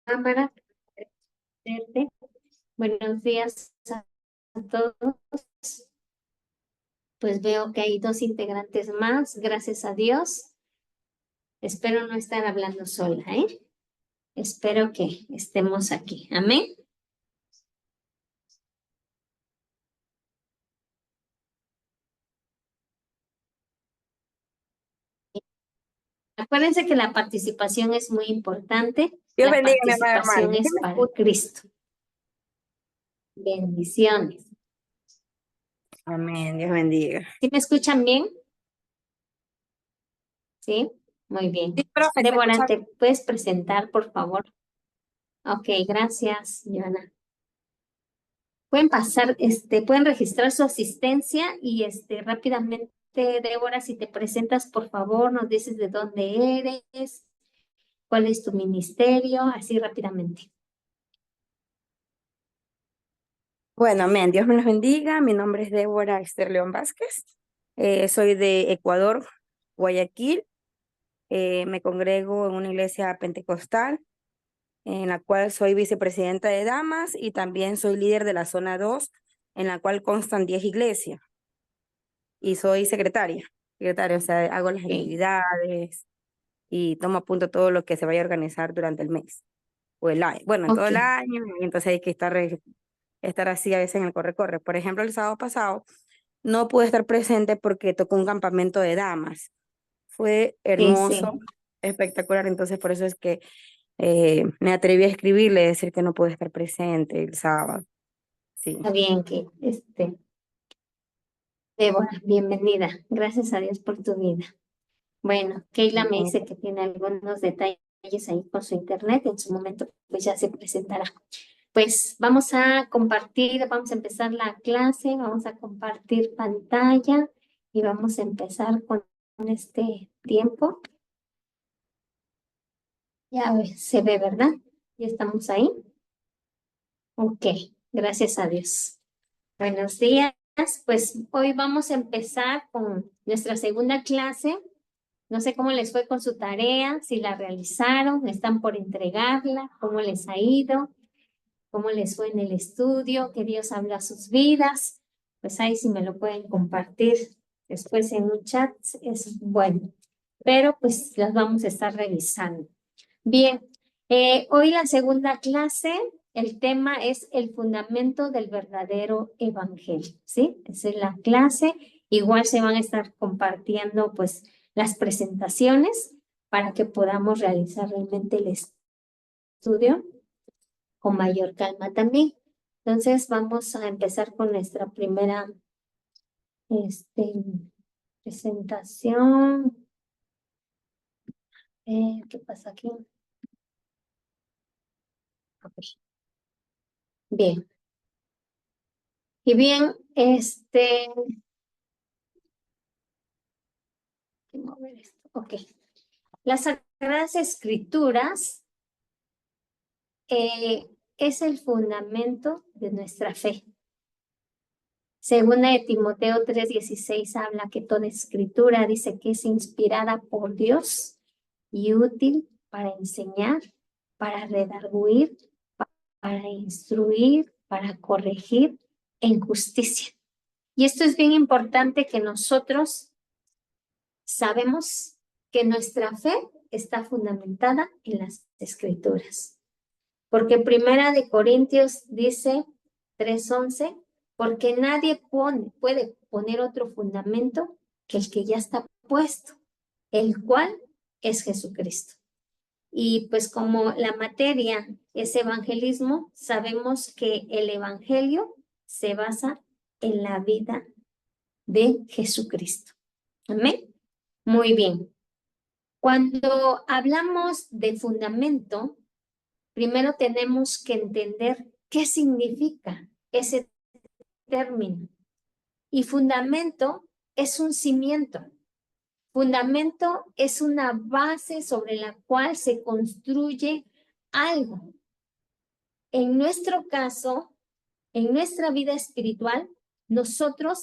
cámara. Buenos días a todos. Pues veo que hay 2 integrantes más, gracias a Dios. Espero no estar hablando sola, ¿eh? Espero que estemos aquí. Amén. Acuérdense que la participación es muy importante. Dios La bendiga, mi amada participación hermana. es para Cristo. Bendiciones. Amén, Dios bendiga. ¿Sí me escuchan bien? ¿Sí? Muy bien. Sí, profe, Débora, ¿te puedes presentar, por favor? Ok, gracias, Joana. Pueden pasar, pueden registrar su asistencia y rápidamente, Débora, si te presentas, por favor, nos dices de dónde eres, cuál es tu ministerio, así rápidamente. Bueno, amén, Dios me los bendiga. Mi nombre es Débora Esther León Vázquez. Soy de Ecuador, Guayaquil. Me congrego en una iglesia pentecostal, en la cual soy vicepresidenta de damas y también soy líder de la zona 2, en la cual constan 10 iglesias. Y soy secretaria, o sea, hago las actividades y tomo a punto todo lo que se vaya a organizar durante el mes o el año. Bueno, en todo el año, y entonces hay que estar así a veces en el corre-corre. Por ejemplo, el sábado pasado no pude estar presente porque tocó un campamento de damas. Fue hermoso, espectacular, entonces por eso es que me atreví a escribirle y decir que no pude estar presente el sábado. Sí. Está bien que, Débora, bienvenida. Gracias a Dios por tu vida. Bueno, Keila me dice que tiene algunos detalles ahí con su internet. En su momento, pues ya se presentará. Pues vamos a compartir, vamos a empezar la clase, vamos a compartir pantalla y vamos a empezar con este tiempo. Ya se ve, ¿verdad? Ya estamos ahí. Ok, gracias a Dios. Buenos días. Pues hoy vamos a empezar con nuestra segunda clase. No sé cómo les fue con su tarea, si la realizaron, están por entregarla, cómo les ha ido, cómo les fue en el estudio, que Dios habla a sus vidas. Pues ahí si me lo pueden compartir después en un chat, es bueno. Pero pues las vamos a estar revisando. Bien, hoy la segunda clase, el tema es el fundamento del verdadero evangelio, ¿sí? Esa es la clase. Igual se van a estar compartiendo pues las presentaciones para que podamos realizar realmente el estudio con mayor calma también. Entonces vamos a empezar con nuestra primera presentación. ¿Qué pasa aquí? Okay. Bien. Y bien, mover esto. Ok. Las Sagradas Escrituras es el fundamento de nuestra fe. Segunda de Timoteo 3:16 habla que toda escritura dice que es inspirada por Dios y útil para enseñar, para redarguir, para instruir, para corregir en justicia. Y esto es bien importante que nosotros sabemos que nuestra fe está fundamentada en las escrituras. Porque Primera de Corintios dice 3:11, porque nadie puede poner otro fundamento que el que ya está puesto, el cual es Jesucristo. Y pues como la materia es evangelismo, sabemos que el evangelio se basa en la vida de Jesucristo. Amén. Muy bien. Cuando hablamos de fundamento, primero tenemos que entender qué significa ese término. Y fundamento es un cimiento. Fundamento es una base sobre la cual se construye algo. En nuestro caso, en nuestra vida espiritual, nuestro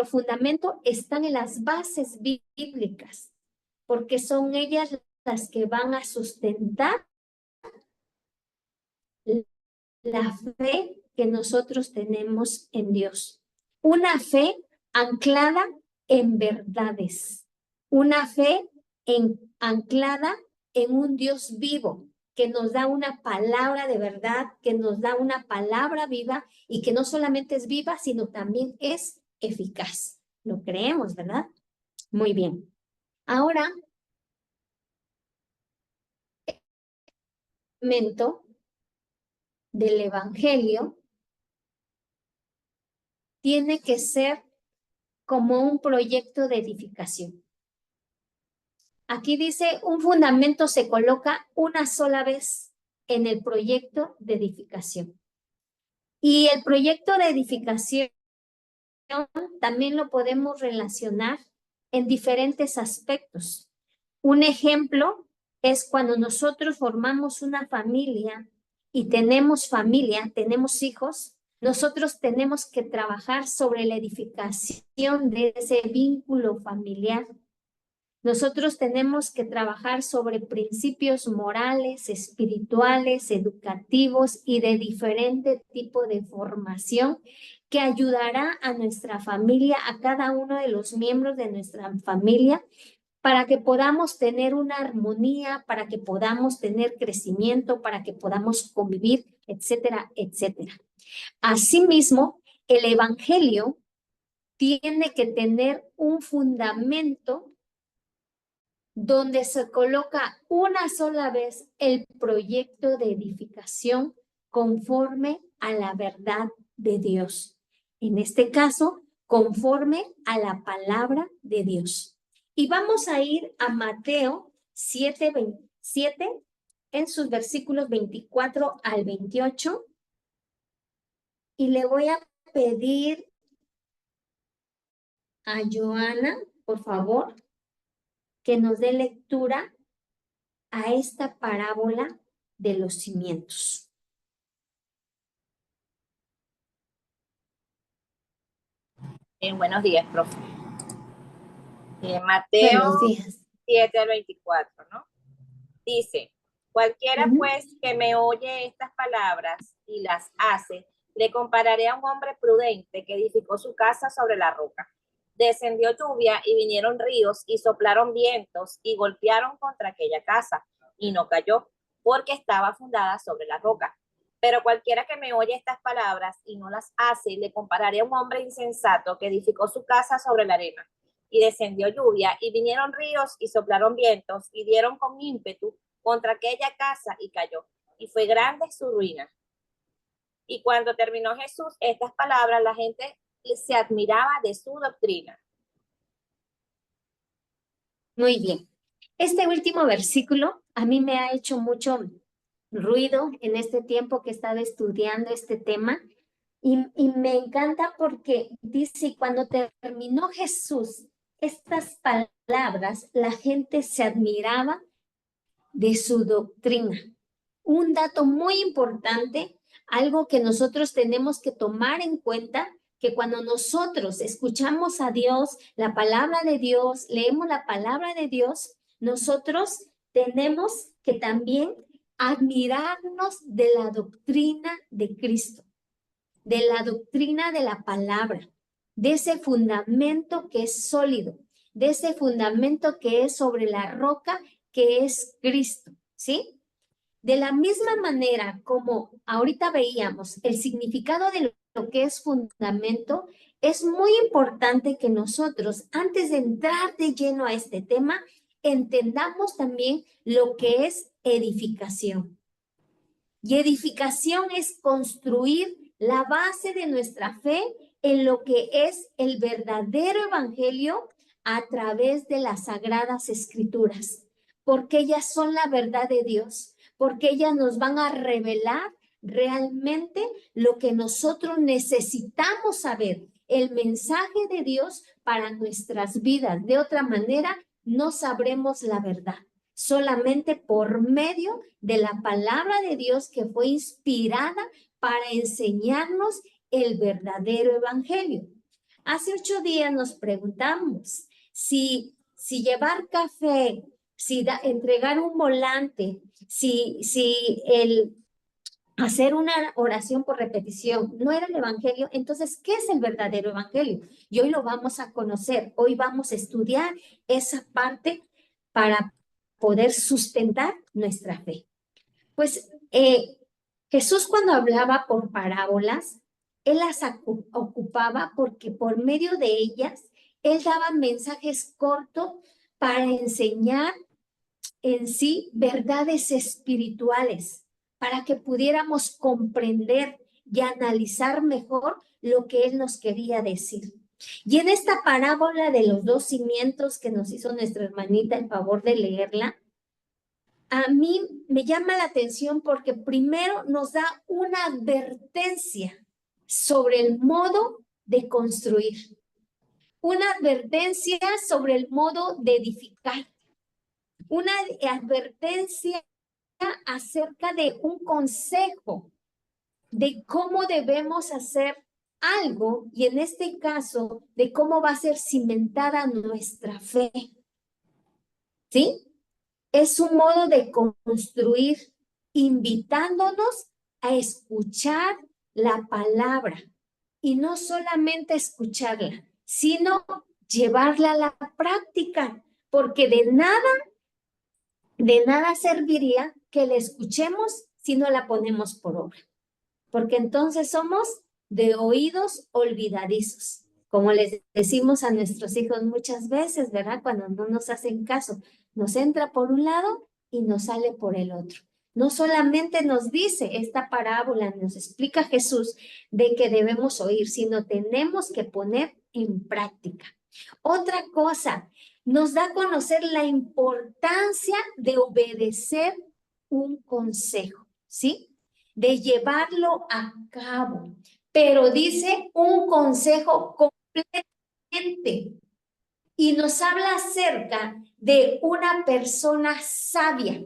fundamento está en las bases bíblicas, porque son ellas las que van a sustentar la fe que nosotros tenemos en Dios. Una fe anclada en verdades. Una fe anclada en un Dios vivo que nos da una palabra de verdad, que nos da una palabra viva y que no solamente es viva, sino también es eficaz. Lo creemos, ¿verdad? Muy bien. Ahora, momento del Evangelio tiene que ser como un proyecto de edificación. Aquí dice, un fundamento se coloca una sola vez en el proyecto de edificación. Y el proyecto de edificación también lo podemos relacionar en diferentes aspectos. Un ejemplo es cuando nosotros formamos una familia y tenemos familia, tenemos hijos, nosotros tenemos que trabajar sobre la edificación de ese vínculo familiar. Nosotros tenemos que trabajar sobre principios morales, espirituales, educativos y de diferente tipo de formación que ayudará a nuestra familia, a cada uno de los miembros de nuestra familia, para que podamos tener una armonía, para que podamos tener crecimiento, para que podamos convivir, etcétera, etcétera. Asimismo, el evangelio tiene que tener un fundamento donde se coloca una sola vez el proyecto de edificación conforme a la verdad de Dios. En este caso, conforme a la palabra de Dios. Y vamos a ir a Mateo 7:27 en sus versículos 24 al 28. Y le voy a pedir a Joana, por favor, que nos dé lectura a esta parábola de los cimientos. Buenos días, profe. Mateo Buenos días. 7 al 24, ¿no? Dice, cualquiera pues que me oye estas palabras y las hace, le compararé a un hombre prudente que edificó su casa sobre la roca. Descendió lluvia y vinieron ríos y soplaron vientos y golpearon contra aquella casa y no cayó porque estaba fundada sobre la roca. Pero cualquiera que me oye estas palabras y no las hace, le compararé a un hombre insensato que edificó su casa sobre la arena. Y descendió lluvia y vinieron ríos y soplaron vientos y dieron con ímpetu contra aquella casa y cayó. Y fue grande su ruina. Y cuando terminó Jesús estas palabras, la gente se admiraba de su doctrina. Muy bien. Este último versículo a mí me ha hecho mucho ruido en este tiempo que he estado estudiando este tema y me encanta porque dice, cuando terminó Jesús estas palabras, la gente se admiraba de su doctrina. Un dato muy importante, algo que nosotros tenemos que tomar en cuenta, que cuando nosotros escuchamos a Dios, la palabra de Dios, leemos la palabra de Dios, nosotros tenemos que también admirarnos de la doctrina de Cristo, de la doctrina de la palabra, de ese fundamento que es sólido, de ese fundamento que es sobre la roca que es Cristo, ¿sí? De la misma manera como ahorita veíamos el significado de lo que es fundamento, es muy importante que nosotros, antes de entrar de lleno a este tema, entendamos también lo que es edificación. Y edificación es construir la base de nuestra fe en lo que es el verdadero evangelio a través de las sagradas escrituras, porque ellas son la verdad de Dios, porque ellas nos van a revelar realmente lo que nosotros necesitamos saber, el mensaje de Dios para nuestras vidas. De otra manera, no sabremos la verdad. Solamente por medio de la palabra de Dios que fue inspirada para enseñarnos el verdadero evangelio. Hace 8 días nos preguntamos si llevar café, si entregar un volante, si hacer una oración por repetición. No era el evangelio. Entonces, ¿qué es el verdadero evangelio? Y hoy lo vamos a conocer. Hoy vamos a estudiar esa parte para poder sustentar nuestra fe. Pues Jesús cuando hablaba por parábolas, él las ocupaba porque por medio de ellas, él daba mensajes cortos para enseñar en sí verdades espirituales, para que pudiéramos comprender y analizar mejor lo que él nos quería decir. Y en esta parábola de los dos cimientos que nos hizo nuestra hermanita el favor de leerla, a mí me llama la atención porque primero nos da una advertencia sobre el modo de construir, una advertencia sobre el modo de edificar, una advertencia acerca de un consejo de cómo debemos hacer algo y en este caso de cómo va a ser cimentada nuestra fe. ¿Sí? Es un modo de construir invitándonos a escuchar la palabra y no solamente escucharla, sino llevarla a la práctica, porque de nada serviría que la escuchemos si no la ponemos por obra, porque entonces somos de oídos olvidadizos, como les decimos a nuestros hijos muchas veces, ¿verdad? Cuando no nos hacen caso, nos entra por un lado y nos sale por el otro. No solamente nos dice esta parábola, nos explica Jesús de que debemos oír, sino tenemos que poner en práctica. Otra cosa, nos da a conocer la importancia de obedecer un consejo, ¿sí? De llevarlo a cabo. Pero dice un consejo completamente. Y nos habla acerca de una persona sabia,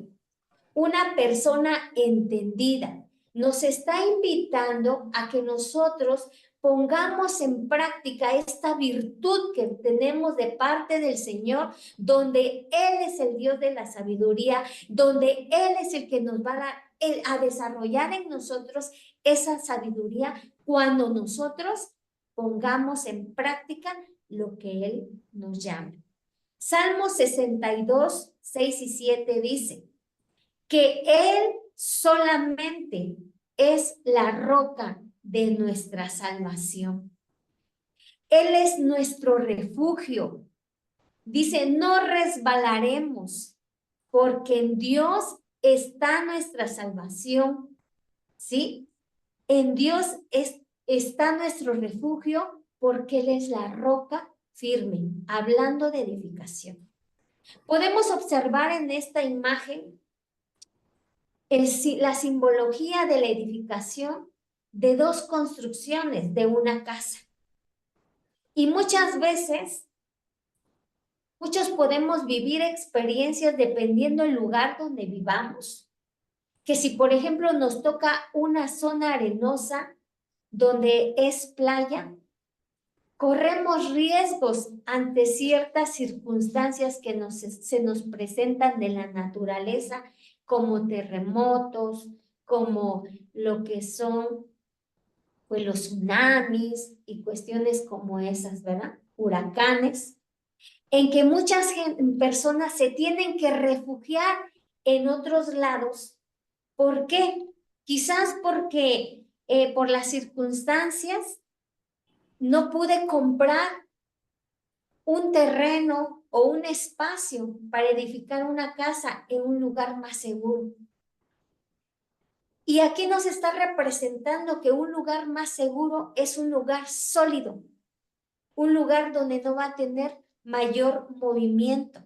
una persona entendida. Nos está invitando a que nosotros pongamos en práctica esta virtud que tenemos de parte del Señor, donde Él es el Dios de la sabiduría, donde Él es el que nos va a desarrollar en nosotros esa sabiduría cuando nosotros pongamos en práctica lo que Él nos llama. Salmo 62, 6 y 7 dice que Él solamente es la roca de nuestra salvación. Él es nuestro refugio. Dice, no resbalaremos, porque en Dios está nuestra salvación. ¿Sí? En Dios está nuestro refugio, porque Él es la roca firme, hablando de edificación. Podemos observar en esta imagen la simbología de la edificación de dos construcciones de una casa. Y muchas veces, muchos podemos vivir experiencias dependiendo del lugar donde vivamos. Que si, por ejemplo, nos toca una zona arenosa donde es playa, corremos riesgos ante ciertas circunstancias que se nos presentan de la naturaleza, como terremotos, como lo que son pues, los tsunamis y cuestiones como esas, ¿verdad? Huracanes, en que muchas personas se tienen que refugiar en otros lados. ¿Por qué? Quizás porque por las circunstancias no pude comprar un terreno o un espacio para edificar una casa en un lugar más seguro. Y aquí nos está representando que un lugar más seguro es un lugar sólido, un lugar donde no va a tener mayor movimiento.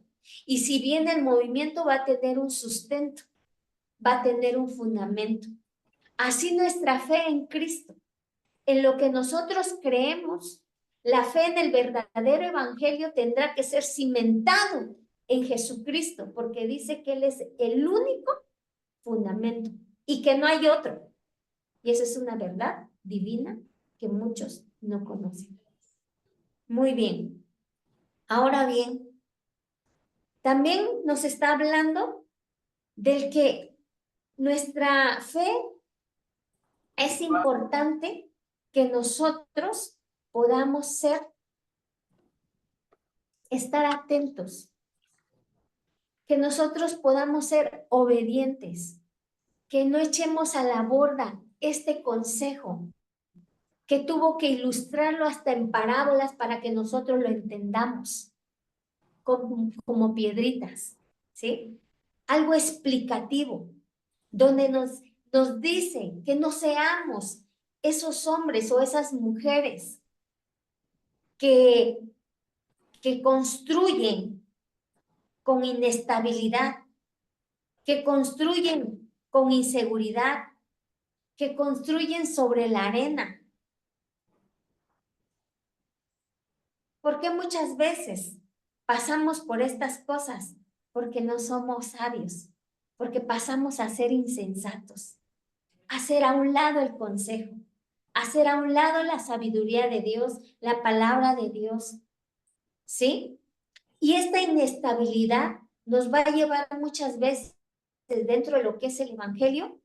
Y si bien el movimiento va a tener un sustento, va a tener un fundamento. Así nuestra fe en Cristo, en lo que nosotros creemos, la fe en el verdadero evangelio tendrá que ser cimentado en Jesucristo, porque dice que Él es el único fundamento y que no hay otro. Y esa es una verdad divina que muchos no conocen. Muy bien. Ahora bien, también nos está hablando del que nuestra fe Es importante que nosotros podamos estar atentos, que nosotros podamos ser obedientes, que no echemos a la borda este consejo, que tuvo que ilustrarlo hasta en parábolas para que nosotros lo entendamos, como piedritas, ¿sí? Algo explicativo, donde nos dice que no seamos esos hombres o esas mujeres que construyen con inestabilidad, que construyen con inseguridad, que construyen sobre la arena. Porque muchas veces pasamos por estas cosas porque no somos sabios, porque pasamos a ser insensatos, a hacer a un lado el consejo, a hacer a un lado la sabiduría de Dios, la palabra de Dios, ¿sí? Y esta inestabilidad nos va a llevar muchas veces dentro de lo que es el evangelio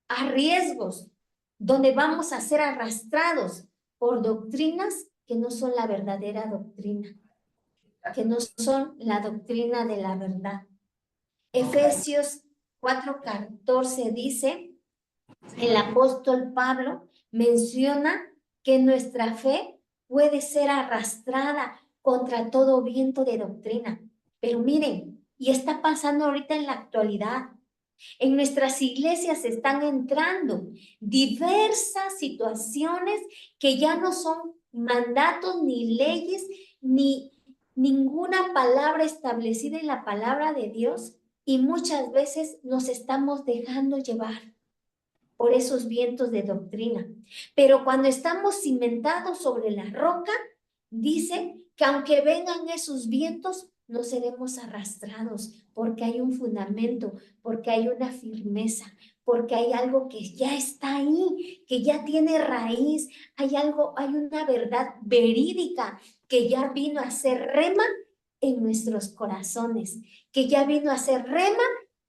a riesgos, donde vamos a ser arrastrados por doctrinas que no son la verdadera doctrina, que no son la doctrina de la verdad. Efesios 4:14 dice, el apóstol Pablo menciona que nuestra fe puede ser arrastrada contra todo viento de doctrina. Pero miren, y está pasando ahorita en la actualidad. En nuestras iglesias están entrando diversas situaciones que ya no son mandatos ni leyes ni ninguna palabra establecida en la palabra de Dios, y muchas veces nos estamos dejando llevar por esos vientos de doctrina. Pero cuando estamos cimentados sobre la roca, dice que aunque vengan esos vientos, no seremos arrastrados, porque hay un fundamento, porque hay una firmeza, porque hay algo que ya está ahí, que ya tiene raíz, hay algo, hay una verdad verídica que ya vino a ser rema en nuestros corazones, que ya vino a ser rema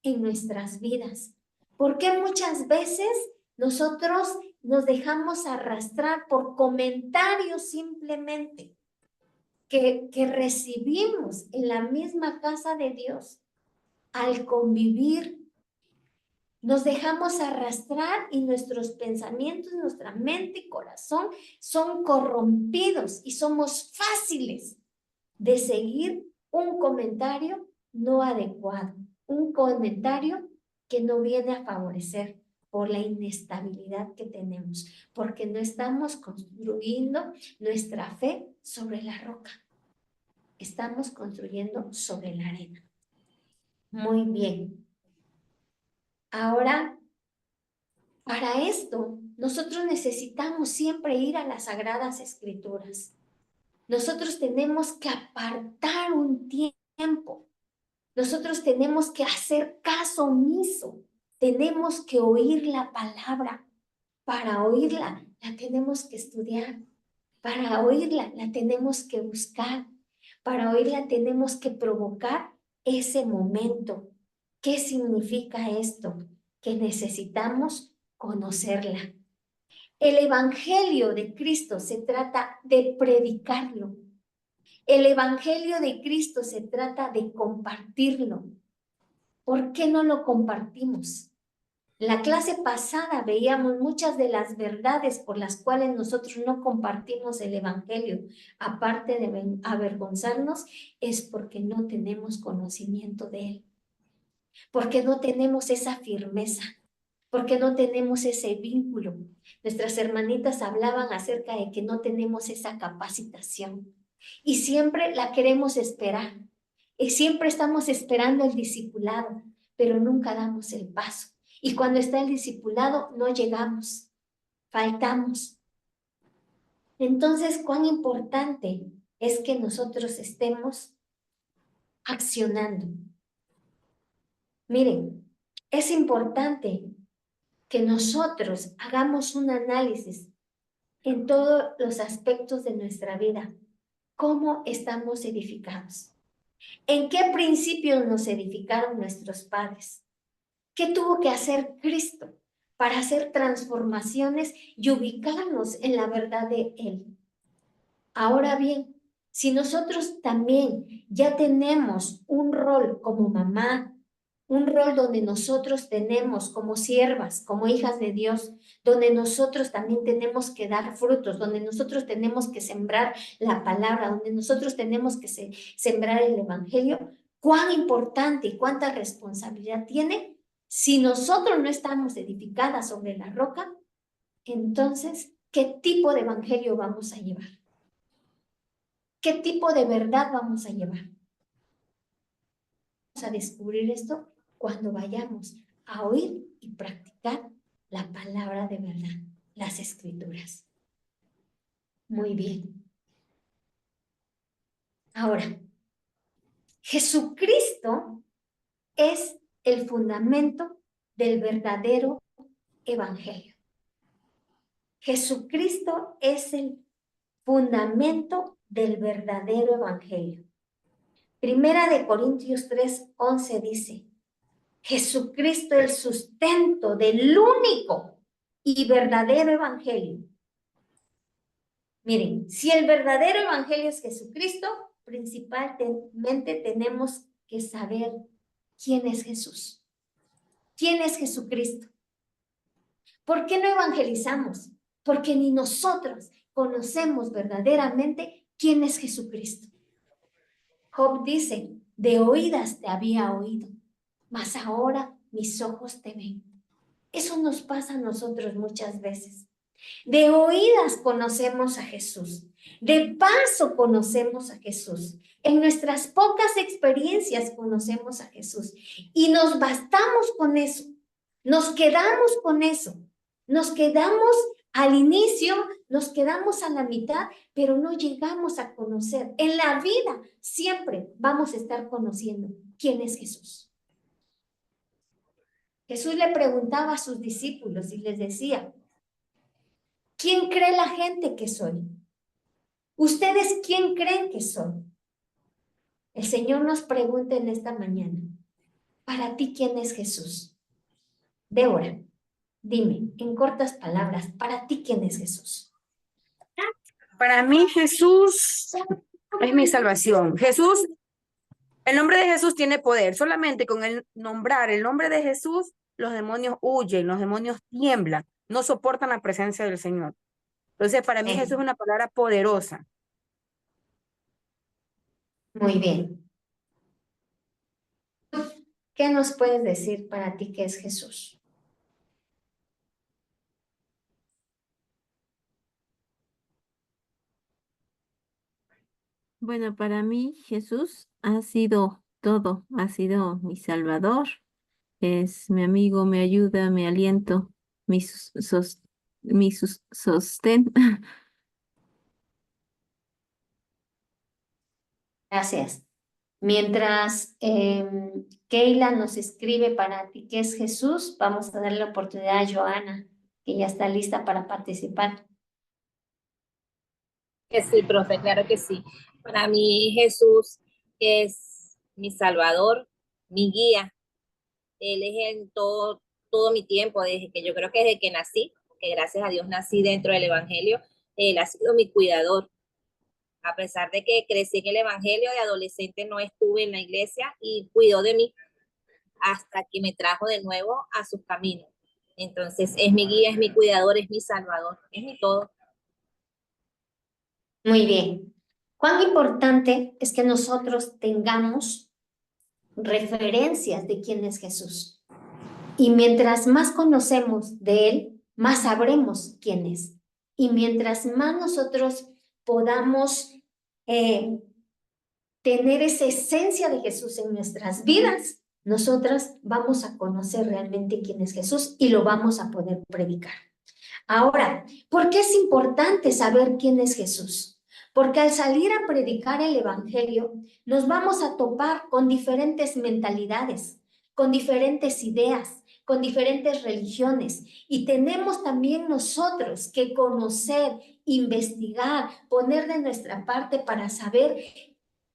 en nuestras vidas. Porque muchas veces nosotros nos dejamos arrastrar por comentarios simplemente que recibimos en la misma casa de Dios al convivir? Nos dejamos arrastrar y nuestros pensamientos, nuestra mente y corazón son corrompidos y somos fáciles de seguir un comentario no adecuado, un comentario que no viene a favorecer por la inestabilidad que tenemos, porque no estamos construyendo nuestra fe sobre la roca, estamos construyendo sobre la arena. Muy bien. Ahora, para esto, nosotros necesitamos siempre ir a las Sagradas Escrituras. Nosotros tenemos que apartar un tiempo. Nosotros tenemos que hacer caso omiso. Tenemos que oír la palabra. Para oírla, la tenemos que estudiar. Para oírla, la tenemos que buscar. Para oírla, tenemos que provocar ese momento. ¿Qué significa esto? Que necesitamos conocerla. El Evangelio de Cristo se trata de predicarlo. El Evangelio de Cristo se trata de compartirlo. ¿Por qué no lo compartimos? La clase pasada veíamos muchas de las verdades por las cuales nosotros no compartimos el Evangelio. Aparte de avergonzarnos, es porque no tenemos conocimiento de él, porque no tenemos esa firmeza, porque no tenemos ese vínculo. Nuestras hermanitas hablaban acerca de que no tenemos esa capacitación y siempre la queremos esperar. Y siempre estamos esperando el discipulado, pero nunca damos el paso. Y cuando está el discipulado, no llegamos, faltamos. Entonces, cuán importante es que nosotros estemos accionando. Miren, es importante que nosotros hagamos un análisis en todos los aspectos de nuestra vida. ¿Cómo estamos edificados? ¿En qué principios nos edificaron nuestros padres? ¿Qué tuvo que hacer Cristo para hacer transformaciones y ubicarnos en la verdad de Él. Ahora bien, si nosotros también ya tenemos un rol como mamá, un rol donde nosotros tenemos como siervas, como hijas de Dios, donde nosotros también tenemos que dar frutos, donde nosotros tenemos que sembrar la palabra, donde nosotros tenemos que sembrar el evangelio, cuán importante y cuánta responsabilidad tiene. Si nosotros no estamos edificadas sobre la roca, entonces, ¿qué tipo de evangelio vamos a llevar? ¿Qué tipo de verdad vamos a llevar? Vamos a descubrir esto cuando vayamos a oír y practicar la palabra de verdad, las escrituras. Muy bien. Ahora, Jesucristo es el fundamento del verdadero evangelio. Jesucristo es el fundamento del verdadero evangelio. Primera de Corintios 3:11 dice: Jesucristo el sustento del único y verdadero evangelio. Miren, si el verdadero evangelio es Jesucristo, principalmente tenemos que saber quién es Jesús. ¿Quién es Jesucristo? ¿Por qué no evangelizamos? Porque ni nosotros conocemos verdaderamente quién es Jesucristo. Job dice: de oídas te había oído, mas ahora mis ojos te ven. Eso nos pasa a nosotros muchas veces. De oídas conocemos a Jesús. De paso conocemos a Jesús. En nuestras pocas experiencias conocemos a Jesús. Y nos bastamos con eso. Nos quedamos con eso. Nos quedamos al inicio, nos quedamos a la mitad, pero no llegamos a conocer. En la vida siempre vamos a estar conociendo quién es Jesús. Jesús le preguntaba a sus discípulos y les decía: ¿quién cree la gente que soy? ¿Ustedes quién creen que soy? El Señor nos pregunta en esta mañana: ¿para ti quién es Jesús? Débora, dime en cortas palabras, ¿para ti quién es Jesús? Para mí Jesús es mi salvación. Jesús, el nombre de Jesús tiene poder. Solamente con el nombrar el nombre de Jesús, los demonios huyen, los demonios tiemblan, no soportan la presencia del Señor. Entonces, para mí Jesús es una palabra poderosa. Muy bien. ¿Qué nos puedes decir para ti que es Jesús? Bueno, para mí Jesús ha sido todo, ha sido mi Salvador, es mi amigo, mi ayuda, mi aliento, mi sostén. Gracias. Mientras Keila nos escribe para ti qué es Jesús, vamos a darle la oportunidad a Joana, que ya está lista para participar. Que sí, profe, claro que sí. Para mí Jesús es mi Salvador, mi guía. Él es en todo mi tiempo, desde que yo creo que desde que nací, que gracias a Dios nací dentro del Evangelio, Él ha sido mi cuidador. A pesar de que crecí en el Evangelio, de adolescente no estuve en la iglesia y cuidó de mí hasta que me trajo de nuevo a sus caminos. Entonces es mi guía, es mi cuidador, es mi salvador, es mi todo. Muy bien. Cuán importante es que nosotros tengamos referencias de quién es Jesús. Y mientras más conocemos de Él, más sabremos quién es. Y mientras más nosotros podamos tener esa esencia de Jesús en nuestras vidas, nosotras vamos a conocer realmente quién es Jesús y lo vamos a poder predicar. Ahora, ¿por qué es importante saber quién es Jesús? Porque al salir a predicar el Evangelio, nos vamos a topar con diferentes mentalidades, con diferentes ideas, con diferentes religiones. Y tenemos también nosotros que conocer, investigar, poner de nuestra parte para saber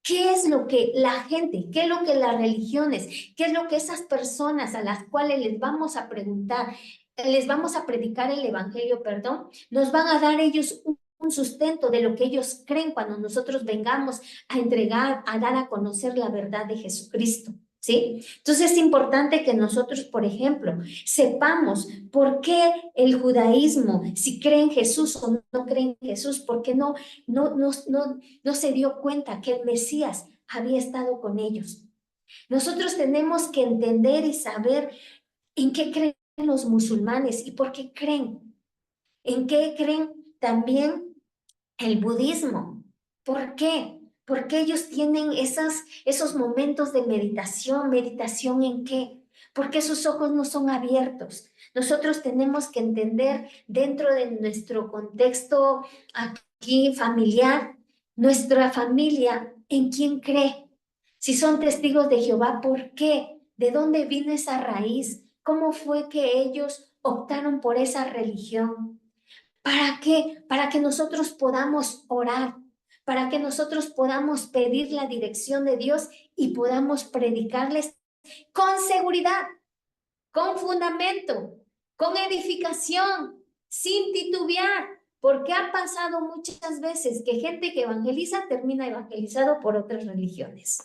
qué es lo que la gente, qué es lo que las religiones, qué es lo que esas personas a las cuales les vamos a preguntar, les vamos a predicar el evangelio, perdón, nos van a dar ellos un sustento de lo que ellos creen cuando nosotros vengamos a entregar, a dar a conocer la verdad de Jesucristo, ¿sí? Entonces es importante que nosotros, por ejemplo, sepamos por qué el judaísmo, si cree en Jesús o no cree en Jesús, por qué no se dio cuenta que el Mesías había estado con ellos. Nosotros tenemos que entender y saber en qué creen los musulmanes y por qué creen. ¿En qué creen también el budismo? ¿Por qué? Porque ellos tienen esos momentos de meditación. ¿Meditación en qué? Porque sus ojos no son abiertos. Nosotros tenemos que entender dentro de nuestro contexto aquí familiar, nuestra familia, ¿en quién cree? Si son testigos de Jehová, ¿por qué? ¿De dónde vino esa raíz? ¿Cómo fue que ellos optaron por esa religión? ¿Para qué? Para que nosotros podamos orar, para que nosotros podamos pedir la dirección de Dios y podamos predicarles con seguridad, con fundamento, con edificación, sin titubear, porque ha pasado muchas veces que gente que evangeliza termina evangelizado por otras religiones.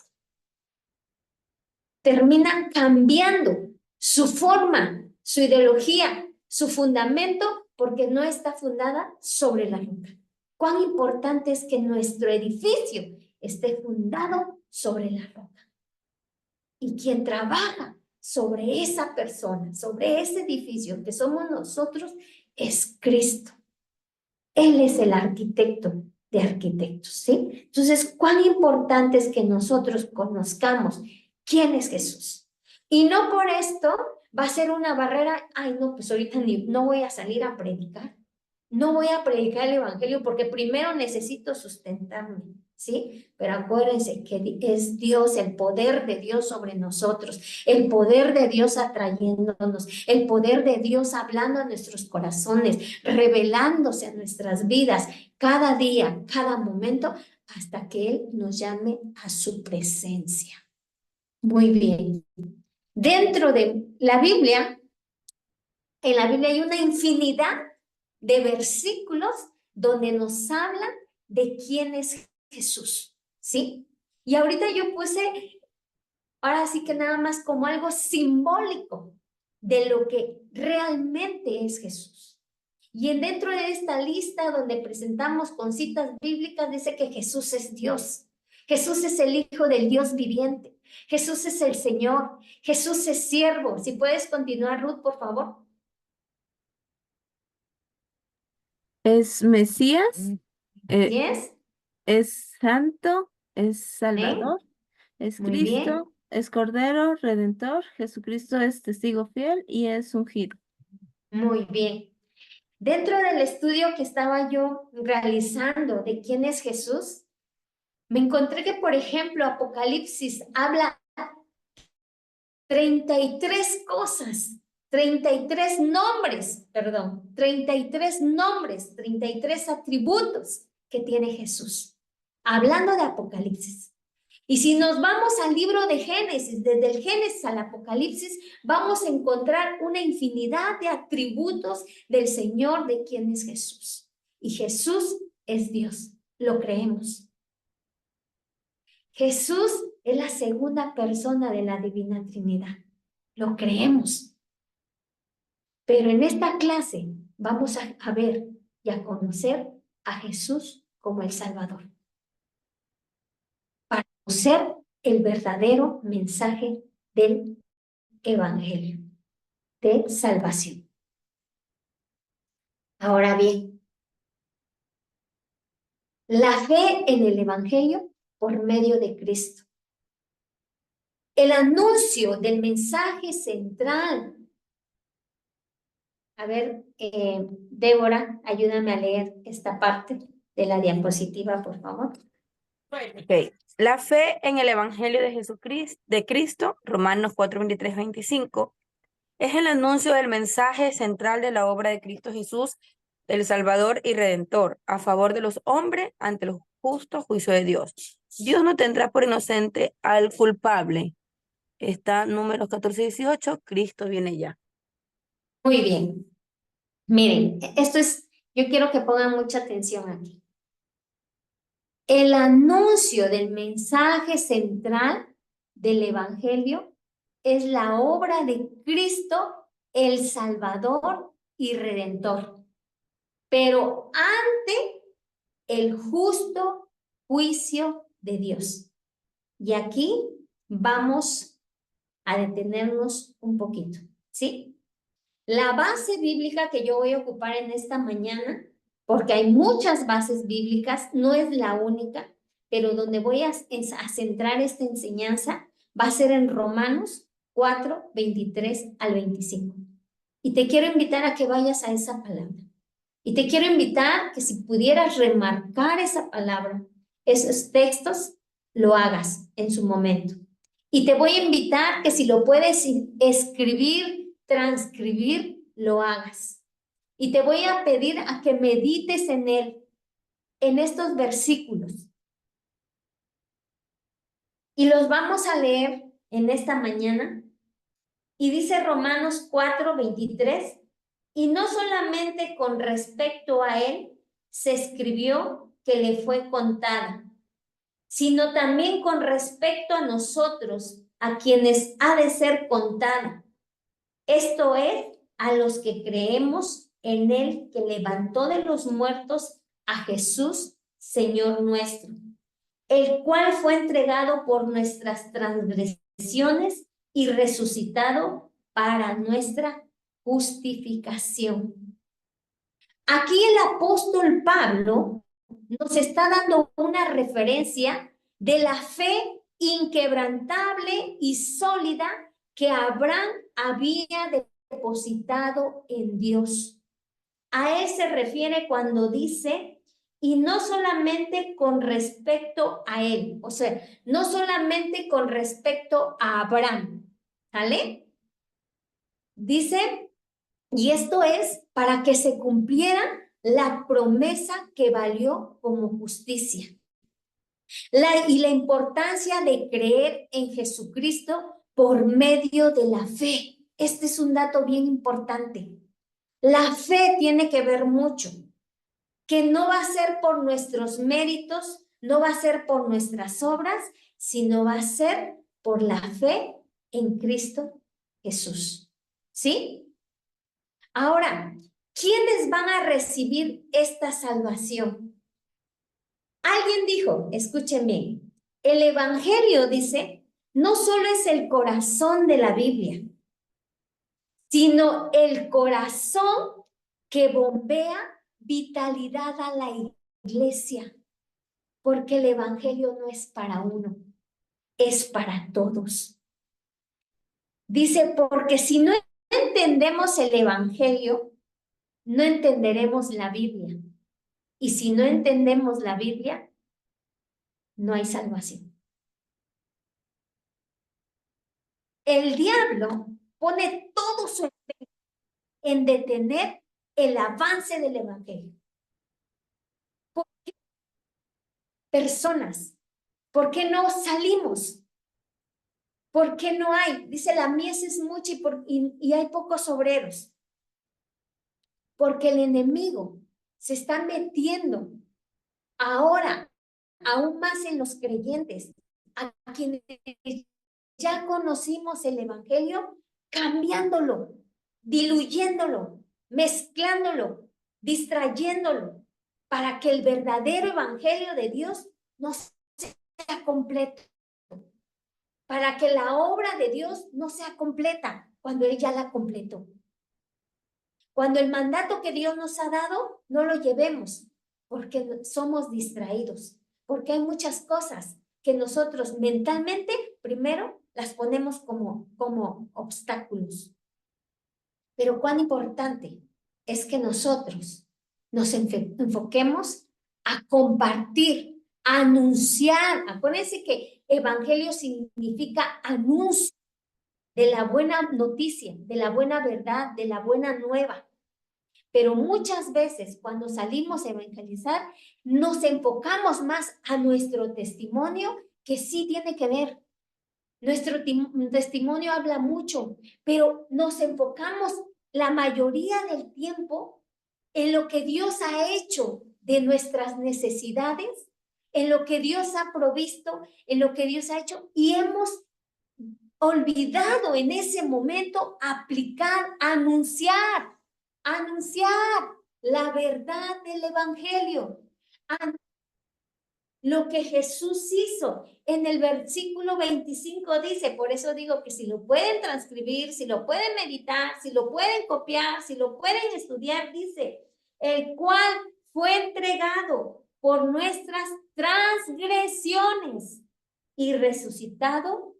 Terminan cambiando su forma, su ideología, su fundamento, porque no está fundada sobre la roca. Cuán importante es que nuestro edificio esté fundado sobre la roca. Y quien trabaja sobre esa persona, sobre ese edificio que somos nosotros, es Cristo. Él es el arquitecto de arquitectos, ¿sí? Entonces, cuán importante es que nosotros conozcamos quién es Jesús. Y no por esto va a ser una barrera, ay, no, pues ahorita no voy a salir a predicar. No voy a predicar el evangelio porque primero necesito sustentarme, ¿sí? Pero acuérdense que es Dios, el poder de Dios sobre nosotros, el poder de Dios atrayéndonos, el poder de Dios hablando a nuestros corazones, revelándose a nuestras vidas cada día, cada momento, hasta que Él nos llame a su presencia. Muy bien. Dentro de la Biblia, en la Biblia hay una infinidad de versículos donde nos hablan de quién es Jesús, ¿sí? Y ahorita yo puse, ahora sí que nada más como algo simbólico de lo que realmente es Jesús. Y dentro de esta lista donde presentamos con citas bíblicas dice que Jesús es Dios. Jesús es el Hijo del Dios viviente. Jesús es el Señor. Jesús es siervo. Si puedes continuar, Ruth, por favor. Es Mesías, Yes. es Santo, es Salvador, Amén. es Muy bien. Cristo, es Cordero, Redentor, Jesucristo es testigo fiel y es ungido. Muy bien. Dentro del estudio que estaba yo realizando de quién es Jesús, me encontré que, por ejemplo, Apocalipsis habla 33 cosas, 33 nombres, 33 atributos que tiene Jesús. Hablando de Apocalipsis. Y si nos vamos al libro de Génesis, desde el Génesis al Apocalipsis, vamos a encontrar una infinidad de atributos del Señor, de quién es Jesús. Y Jesús es Dios, lo creemos. Jesús es la segunda persona de la Divina Trinidad, lo creemos. Pero en esta clase vamos a ver y a conocer a Jesús como el Salvador. Para conocer el verdadero mensaje del Evangelio de salvación. Ahora bien, la fe en el Evangelio por medio de Cristo. El anuncio del mensaje central. A ver, Débora, ayúdame a leer esta parte de la diapositiva, por favor. Ok. La fe en el Evangelio de Jesucristo, de Cristo, Romanos 4, 23, 25, es el anuncio del mensaje central de la obra de Cristo Jesús, el Salvador y Redentor, a favor de los hombres ante el justo juicio de Dios. Dios no tendrá por inocente al culpable. Está Números 14, 18, Cristo viene ya. Muy bien. Miren, esto es, yo quiero que pongan mucha atención aquí. El anuncio del mensaje central del Evangelio es la obra de Cristo, el Salvador y Redentor, pero ante el justo juicio de Dios. Y aquí vamos a detenernos un poquito, ¿sí? La base bíblica que yo voy a ocupar en esta mañana, porque hay muchas bases bíblicas, no es la única, pero donde voy a centrar esta enseñanza va a ser en Romanos 4, 23 al 25. Y te quiero invitar a que vayas a esa palabra. Y te quiero invitar que si pudieras remarcar esa palabra, esos textos, lo hagas en su momento. Y te voy a invitar que si lo puedes escribir, transcribir, lo hagas. Y te voy a pedir a que medites en él, en estos versículos. Y los vamos a leer en esta mañana. Y dice Romanos 4, 23, y no solamente con respecto a él se escribió que le fue contada, sino también con respecto a nosotros, a quienes ha de ser contada. Esto es, a los que creemos en él que levantó de los muertos a Jesús, Señor nuestro, el cual fue entregado por nuestras transgresiones y resucitado para nuestra justificación. Aquí el apóstol Pablo nos está dando una referencia de la fe inquebrantable y sólida que Abraham había depositado en Dios. A él se refiere cuando dice, y no solamente con respecto a él, o sea, no solamente con respecto a Abraham, ¿sale? Dice, y esto es para que se cumpliera la promesa que valió como justicia. Y la importancia de creer en Jesucristo por medio de la fe. Este es un dato bien importante. La fe tiene que ver mucho, que no va a ser por nuestros méritos, no va a ser por nuestras obras, sino va a ser por la fe en Cristo Jesús. ¿Sí? Ahora, ¿quiénes van a recibir esta salvación? Alguien dijo, escuchen bien, el Evangelio dice, no solo es el corazón de la Biblia, sino el corazón que bombea vitalidad a la iglesia, porque el Evangelio no es para uno, es para todos. Dice, porque si no entendemos el Evangelio, no entenderemos la Biblia. Y si no entendemos la Biblia, no hay salvación. El diablo pone todo su empeño en detener el avance del Evangelio. ¿Por qué? Personas, ¿por qué no salimos? ¿Por qué no hay? Dice, la mies es mucha y hay pocos obreros. Porque el enemigo se está metiendo ahora aún más en los creyentes, a quienes ya conocimos el Evangelio, cambiándolo, diluyéndolo, mezclándolo, distrayéndolo, para que el verdadero Evangelio de Dios no sea completo, para que la obra de Dios no sea completa cuando Él ya la completó. Cuando el mandato que Dios nos ha dado, no lo llevemos, porque somos distraídos, porque hay muchas cosas que nosotros mentalmente, primero, las ponemos como obstáculos. Pero cuán importante es que nosotros nos enfoquemos a compartir, a anunciar. Acuérdense que evangelio significa anuncio de la buena noticia, de la buena verdad, de la buena nueva. Pero muchas veces cuando salimos a evangelizar, nos enfocamos más a nuestro testimonio, que sí tiene que ver. Nuestro testimonio habla mucho, pero nos enfocamos la mayoría del tiempo en lo que Dios ha hecho de nuestras necesidades, en lo que Dios ha provisto, en lo que Dios ha hecho, y hemos olvidado en ese momento aplicar, anunciar la verdad del evangelio, lo que Jesús hizo. En el versículo 25 dice, por eso digo que si lo pueden transcribir, si lo pueden meditar, si lo pueden copiar, si lo pueden estudiar, dice, el cual fue entregado por nuestras transgresiones y resucitado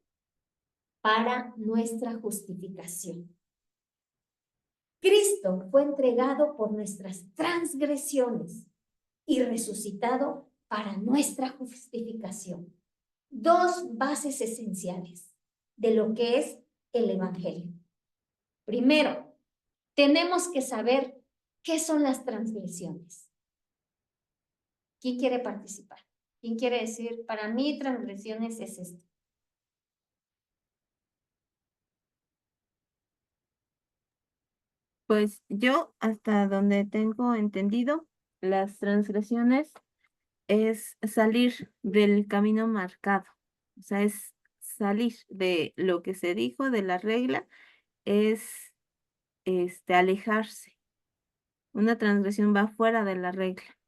para nuestra justificación. Cristo fue entregado por nuestras transgresiones y resucitado para nuestra justificación. Dos bases esenciales de lo que es el evangelio. Primero, tenemos que saber qué son las transgresiones. ¿Quién quiere participar? ¿Quién quiere decir, para mí transgresiones es esto? Pues yo, hasta donde tengo entendido, las transgresiones es salir del camino marcado. O sea, es salir de lo que se dijo, de la regla, es alejarse. Una transgresión va fuera de la regla.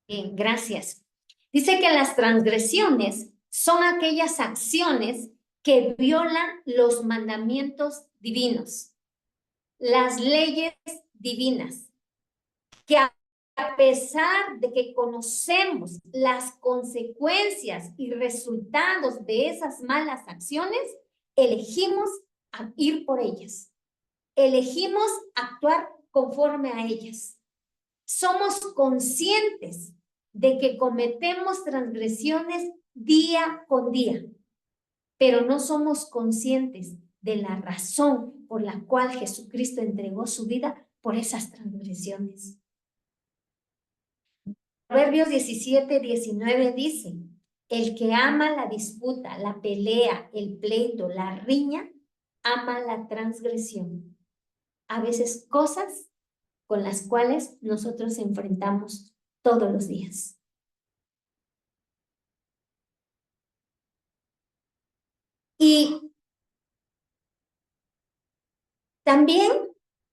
Bien, gracias. Dice que las transgresiones son aquellas acciones que violan los mandamientos divinos, las leyes divinas, que a pesar de que conocemos las consecuencias y resultados de esas malas acciones, elegimos ir por ellas. Elegimos actuar conforme a ellas. Somos conscientes de que cometemos transgresiones día con día, pero no somos conscientes de la razón por la cual Jesucristo entregó su vida por esas transgresiones. Proverbios 17:19 dice, el que ama la disputa, la pelea, el pleito, la riña, ama la transgresión. A veces cosas con las cuales nosotros enfrentamos todos los días. Y también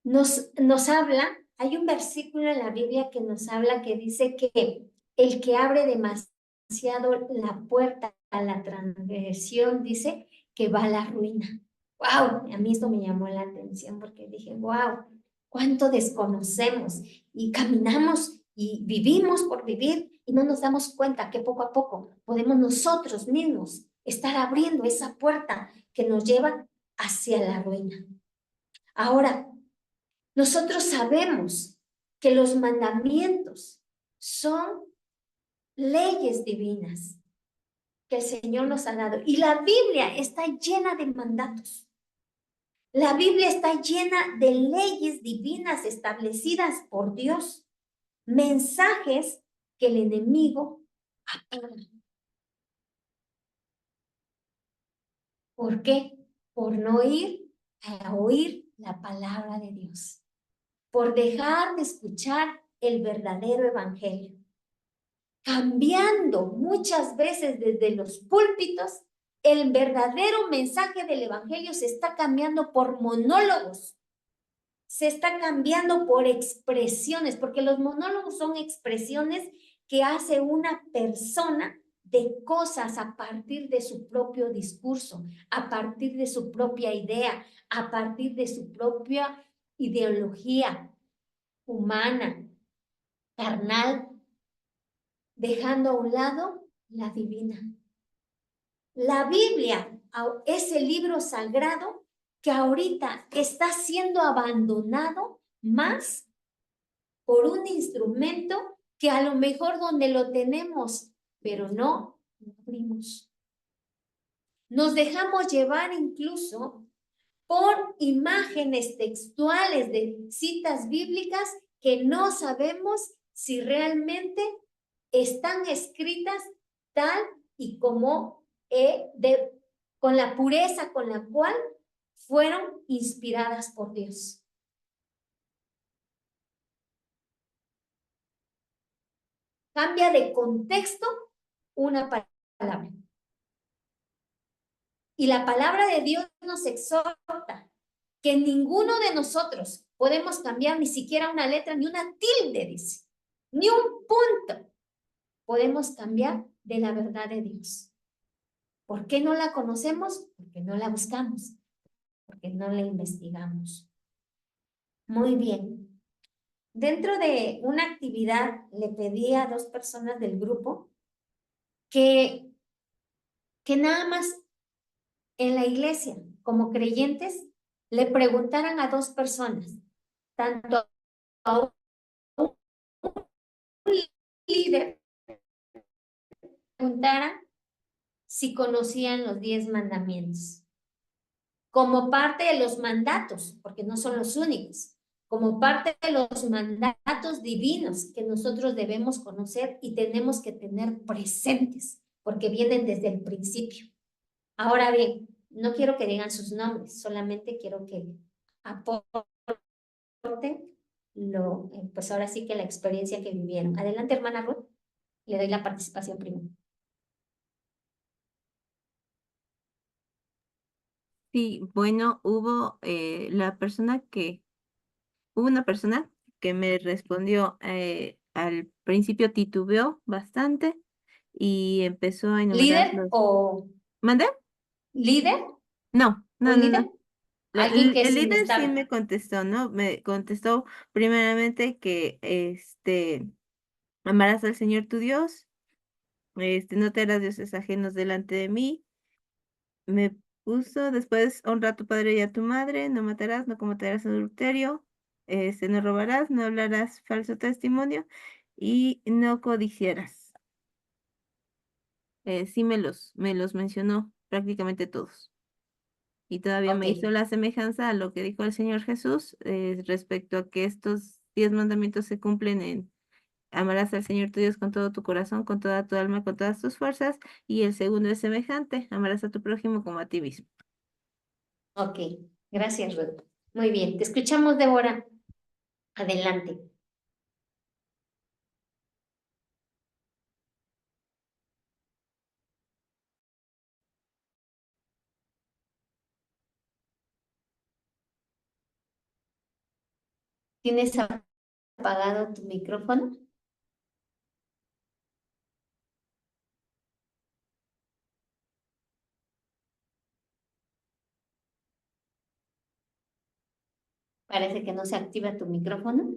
nos habla, hay un versículo en la Biblia que nos habla que dice que el que abre demasiado la puerta a la transgresión, dice que va a la ruina. ¡Wow! A mí esto me llamó la atención porque dije, ¡wow! ¿Cuánto desconocemos? Y caminamos y vivimos por vivir y no nos damos cuenta que poco a poco podemos nosotros mismos estar abriendo esa puerta que nos lleva hacia la ruina. Ahora, nosotros sabemos que los mandamientos son leyes divinas que el Señor nos ha dado. Y la Biblia está llena de mandatos. La Biblia está llena de leyes divinas establecidas por Dios. Mensajes que el enemigo apaga. ¿Por qué? Por no ir a oír la palabra de Dios. Por dejar de escuchar el verdadero evangelio. Cambiando muchas veces desde los púlpitos, el verdadero mensaje del evangelio se está cambiando por monólogos. Se está cambiando por expresiones, porque los monólogos son expresiones que hace una persona de cosas a partir de su propio discurso, a partir de su propia idea, a partir de su propia ideología humana, carnal, dejando a un lado la divina. La Biblia es el libro sagrado que ahorita está siendo abandonado más por un instrumento que a lo mejor donde lo tenemos, pero no lo abrimos. Nos dejamos llevar incluso por imágenes textuales de citas bíblicas que no sabemos si realmente están escritas tal y como con la pureza con la cual fueron inspiradas por Dios. Cambia de contexto una palabra. Y la palabra de Dios nos exhorta que ninguno de nosotros podemos cambiar ni siquiera una letra, ni una tilde, dice, ni un punto. Podemos cambiar de la verdad de Dios. ¿Por qué no la conocemos? Porque no la buscamos, porque no la investigamos. Muy bien. Dentro de una actividad le pedí a 2 personas del grupo que nada más en la iglesia, como creyentes, le preguntaran a 2 personas, tanto a un líder, preguntaran si conocían los 10 mandamientos, como parte de los mandatos, porque no son los únicos, como parte de los mandatos divinos que nosotros debemos conocer y tenemos que tener presentes, porque vienen desde el principio. Ahora bien, no quiero que digan sus nombres, solamente quiero que aporten pues ahora sí que la experiencia que vivieron. Adelante, hermana Ruth, le doy la participación primero. Sí, bueno, hubo una persona que me respondió al principio titubeó bastante y empezó a enumerar ¿Líder los... o ¿Mandé? líder? No, no, ¿Un no, líder? no. Alguien que El es líder sí inestable. me contestó, ¿no? Me contestó primeramente que amarás al Señor tu Dios, no te harás dioses ajenos delante de mí. Me puso después honra a tu padre y a tu madre, no matarás, no cometerás adulterio, no robarás, no hablarás falso testimonio y no codiciarás. Sí me los mencionó prácticamente todos. Y todavía me hizo Ok, la semejanza a lo que dijo el Señor Jesús respecto a que estos 10 mandamientos se cumplen en amarás al Señor tu Dios con todo tu corazón, con toda tu alma, con todas tus fuerzas. Y el segundo es semejante, amarás a tu prójimo como a ti mismo. ok. Gracias, Ruth. Muy bien, te escuchamos, Débora. Adelante. ¿Tienes apagado tu micrófono? Parece que no se activa tu micrófono.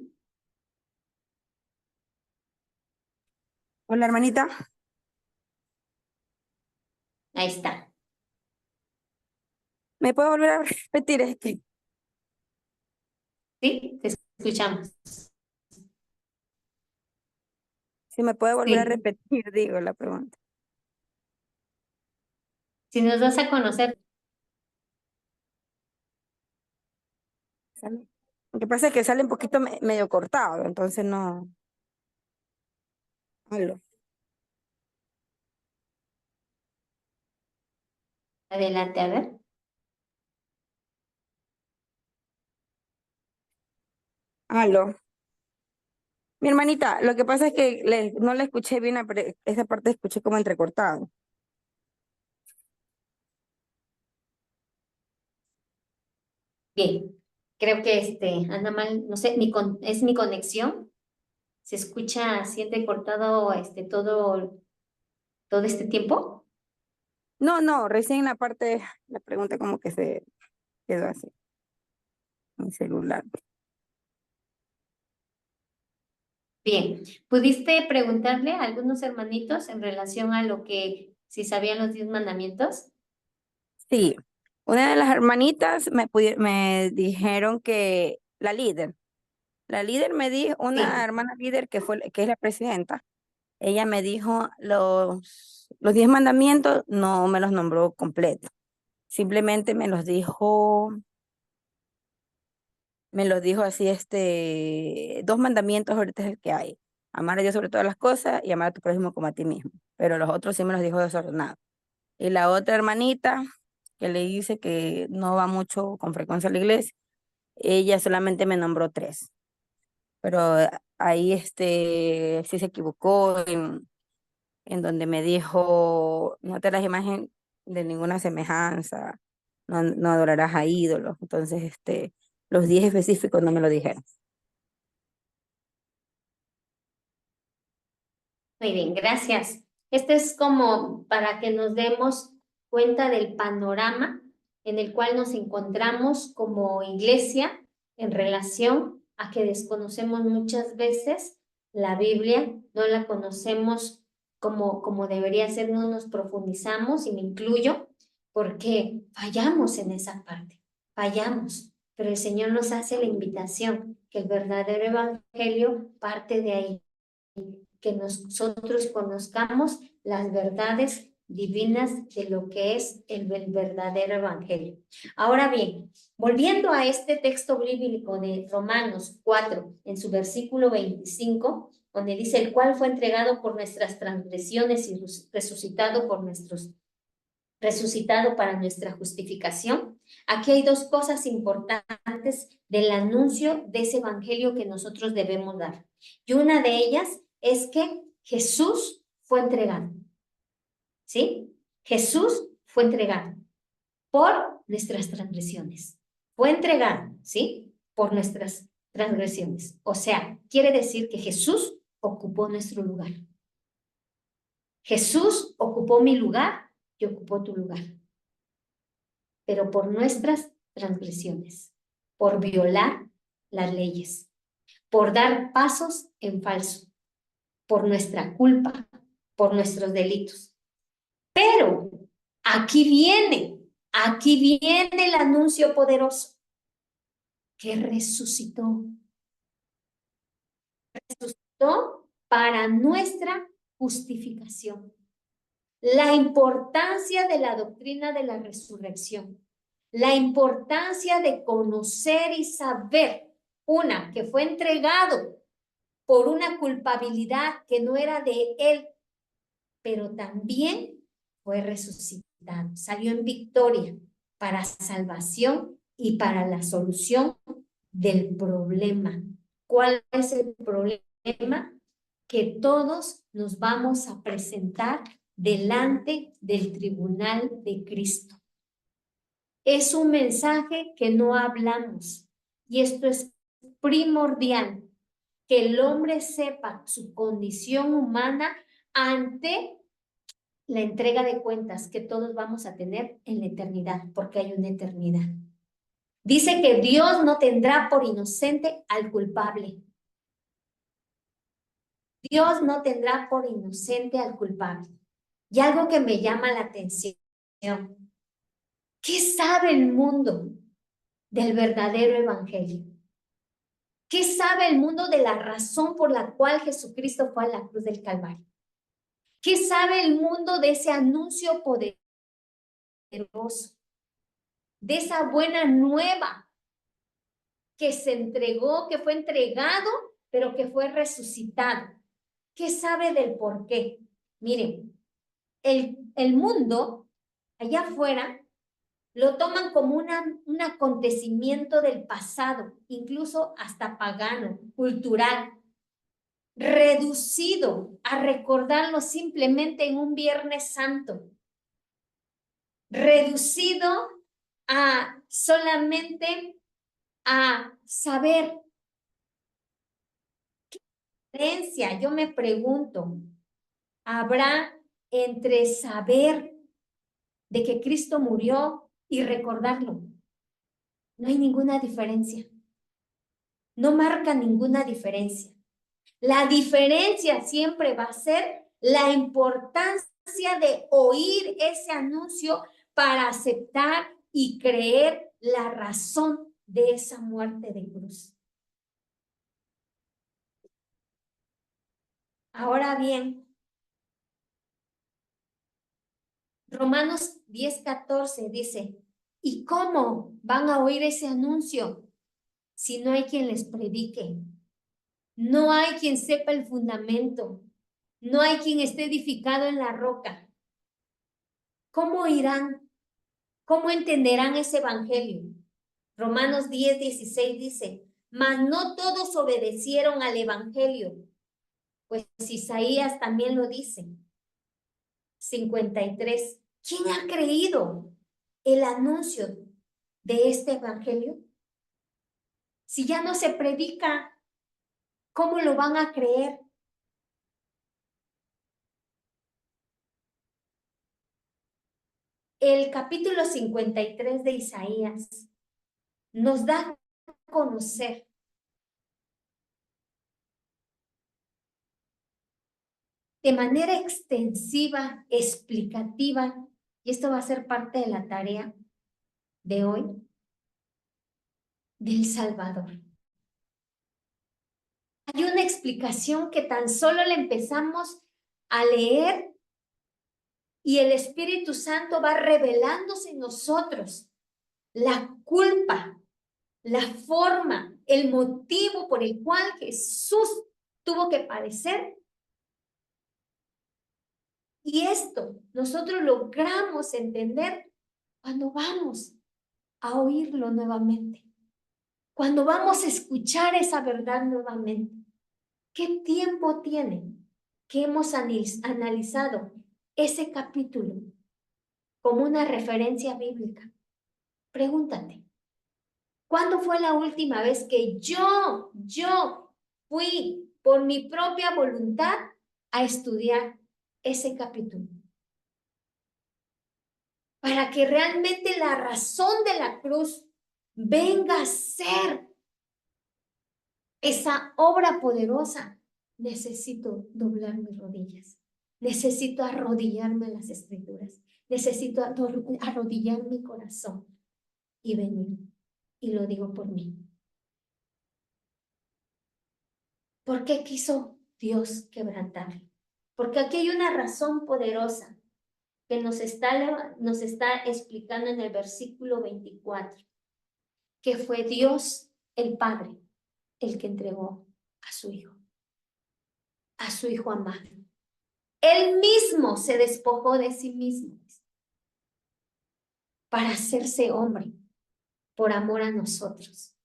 Hola, hermanita. Ahí está. ¿Me puede volver a repetir? ¿Sí? Te escuchamos. Si me puede volver a Sí. repetir, digo la pregunta. Si nos das a conocer, ¿Sale? Lo que pasa es que sale un poquito medio cortado, entonces no. Aló. adelante, a ver. Aló. Mi hermanita, lo que pasa es que no le escuché bien, esa parte escuché como entrecortado. Bien. Creo que anda mal, no sé, es mi conexión. Se escucha, siente cortado todo este tiempo. No, no, recién la parte, la pregunta como que se quedó así, mi celular. Bien. ¿Pudiste preguntarle a algunos hermanitos en relación a lo que, si sabían los 10 mandamientos? Sí, una de las hermanitas me dijeron que la líder me dijo, una Sí. hermana líder que es la presidenta, ella me dijo los 10 mandamientos, no me los nombró completo, simplemente me los dijo así, 2 mandamientos ahorita es el que hay, amar a Dios sobre todas las cosas y amar a tu prójimo como a ti mismo, pero los otros sí me los dijo desordenados. Y la otra hermanita que le hice, que no va mucho con frecuencia a la iglesia, ella solamente me nombró 3. Pero ahí sí se equivocó en donde me dijo, no te harás imagen de ninguna semejanza, no adorarás a ídolos. Entonces, los 10 específicos no me lo dijeron. Muy bien, gracias. Este es como para que nos demos cuenta del panorama en el cual nos encontramos como iglesia en relación a que desconocemos muchas veces la Biblia, no la conocemos como debería ser, no nos profundizamos, y me incluyo, porque fallamos en esa parte, fallamos, pero el Señor nos hace la invitación, que el verdadero evangelio parte de ahí, que nosotros conozcamos las verdades divinas de lo que es el verdadero evangelio. Ahora bien, volviendo a este texto bíblico de Romanos 4, en su versículo 25, donde dice, el cual fue entregado por nuestras transgresiones y resucitado para nuestra justificación. Aquí hay 2 cosas importantes del anuncio de ese evangelio que nosotros debemos dar. Y una de ellas es que Jesús fue entregado. ¿Sí? Jesús fue entregado por nuestras transgresiones. Fue entregado, ¿sí? Por nuestras transgresiones. O sea, quiere decir que Jesús ocupó nuestro lugar. Jesús ocupó mi lugar y ocupó tu lugar. Pero por nuestras transgresiones, por violar las leyes, por dar pasos en falso, por nuestra culpa, por nuestros delitos. Pero aquí viene el anuncio poderoso, que resucitó. Resucitó para nuestra justificación. La importancia de la doctrina de la resurrección, la importancia de conocer y saber, que fue entregado por una culpabilidad que no era de él, pero también fue resucitado, salió en victoria para salvación y para la solución del problema. ¿Cuál es el problema? Que todos nos vamos a presentar delante del tribunal de Cristo. Es un mensaje que no hablamos, y esto es primordial, que el hombre sepa su condición humana ante la entrega de cuentas que todos vamos a tener en la eternidad, porque hay una eternidad. Dice que Dios no tendrá por inocente al culpable. Dios no tendrá por inocente al culpable. Y algo que me llama la atención, ¿qué sabe el mundo del verdadero evangelio? ¿Qué sabe el mundo de la razón por la cual Jesucristo fue a la cruz del Calvario? ¿Qué sabe el mundo de ese anuncio poderoso? De esa buena nueva que se entregó, que fue entregado, pero que fue resucitado. ¿Qué sabe del por qué? Miren, el mundo allá afuera lo toman como un acontecimiento del pasado, incluso hasta pagano, cultural, reducido a recordarlo simplemente en un Viernes Santo, reducido a solamente a saber. ¿Qué diferencia? Yo me pregunto, ¿habrá entre saber de que Cristo murió y recordarlo? No hay ninguna diferencia. No marca ninguna diferencia. La diferencia siempre va a ser la importancia de oír ese anuncio para aceptar y creer la razón de esa muerte de cruz. Ahora bien, Romanos 10:14 dice, ¿y cómo van a oír ese anuncio si no hay quien les predique? No hay quien sepa el fundamento, no hay quien esté edificado en la roca. ¿Cómo irán ¿Cómo entenderán ese evangelio? Romanos 10:16 dice, mas no todos obedecieron al evangelio, pues Isaías también lo dice. 53. ¿Quién ha creído el anuncio de este evangelio? Si ya no se predica, ¿cómo lo van a creer? El capítulo 53 de Isaías nos da a conocer de manera extensiva, explicativa, y esto va a ser parte de la tarea de hoy, del Salvador. Hay una explicación que tan solo le empezamos a leer y el Espíritu Santo va revelándose en nosotros la culpa, la forma, el motivo por el cual Jesús tuvo que padecer. Y esto nosotros logramos entender cuando vamos a oírlo nuevamente, cuando vamos a escuchar esa verdad nuevamente. ¿Qué tiempo tiene que hemos analizado ese capítulo como una referencia bíblica? Pregúntate, ¿cuándo fue la última vez que yo fui por mi propia voluntad a estudiar ese capítulo? Para que realmente la razón de la cruz venga a ser esa obra poderosa, necesito doblar mis rodillas. Necesito arrodillarme en las escrituras. Necesito arrodillar mi corazón y venir. Y lo digo por mí. ¿Por qué quiso Dios quebrantarlo? Porque aquí hay una razón poderosa que nos está explicando en el versículo 24, que fue Dios el Padre el que entregó a su Hijo amado. Él mismo se despojó de sí mismo para hacerse hombre por amor a nosotros.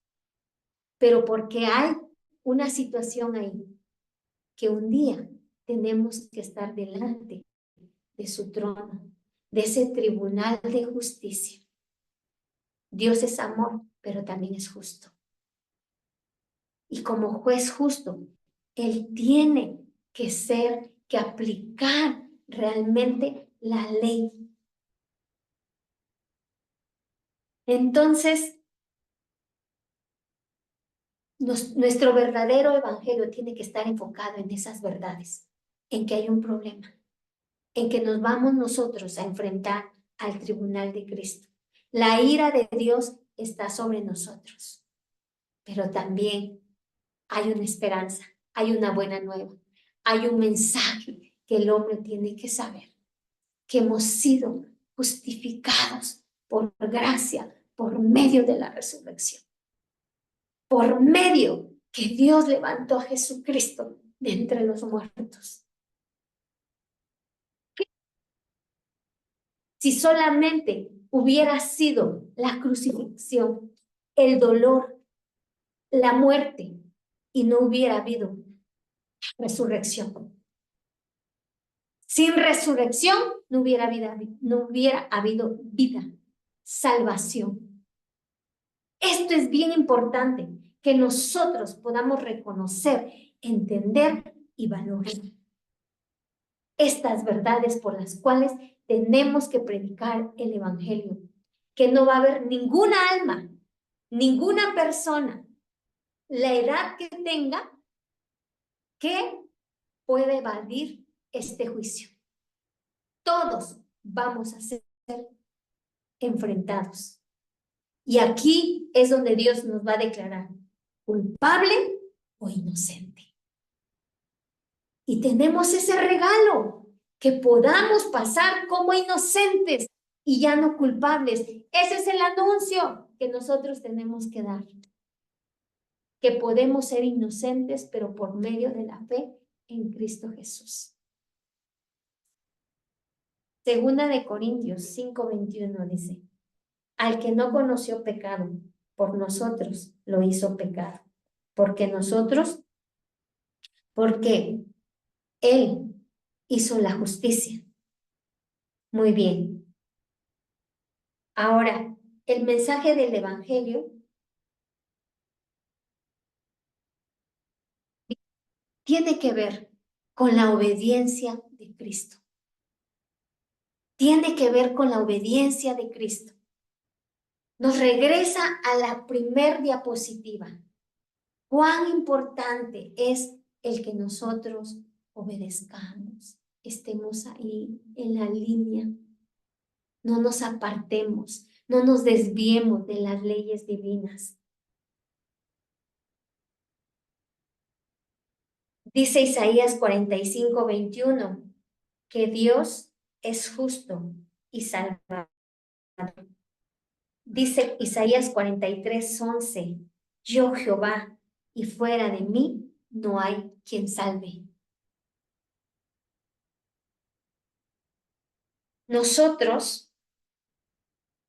Pero porque hay una situación ahí, que un día tenemos que estar delante de su trono, de ese tribunal de justicia. Dios es amor, pero también es justo. Y como juez justo, Él tiene que aplicar realmente la ley. Entonces, nuestro verdadero evangelio tiene que estar enfocado en esas verdades, en que hay un problema, en que nos vamos nosotros a enfrentar al tribunal de Cristo. La ira de Dios está sobre nosotros, pero también hay una esperanza, hay una buena nueva, hay un mensaje que el hombre tiene que saber, que hemos sido justificados por gracia, por medio de la resurrección, por medio que Dios levantó a Jesucristo de entre los muertos. Si solamente hubiera sido la crucifixión, el dolor, la muerte, y no hubiera habido resurrección. Sin resurrección no hubiera habido vida, salvación. Esto es bien importante, que nosotros podamos reconocer, entender y valorar estas verdades por las cuales tenemos que predicar el evangelio, que no va a haber ninguna alma, ninguna persona, la edad que tenga, que puede evadir este juicio. Todos vamos a ser enfrentados. Y aquí es donde Dios nos va a declarar culpable o inocente. Y tenemos ese regalo, que podamos pasar como inocentes y ya no culpables. Ese es el anuncio que nosotros tenemos que dar. Que podemos ser inocentes, pero por medio de la fe en Cristo Jesús. Segunda de Corintios 5:21 dice, al que no conoció pecado, por nosotros lo hizo pecado. Porque Él hizo la justicia. Muy bien. Ahora, el mensaje del Evangelio tiene que ver con la obediencia de Cristo. Tiene que ver con la obediencia de Cristo. Nos regresa a la primer diapositiva. Cuán importante es el que nosotros obedezcamos, estemos ahí en la línea, no nos apartemos, no nos desviemos de las leyes divinas. Dice Isaías 45:21, que Dios es justo y salvador. Dice Isaías 43:11, yo Jehová, y fuera de mí no hay quien salve. Nosotros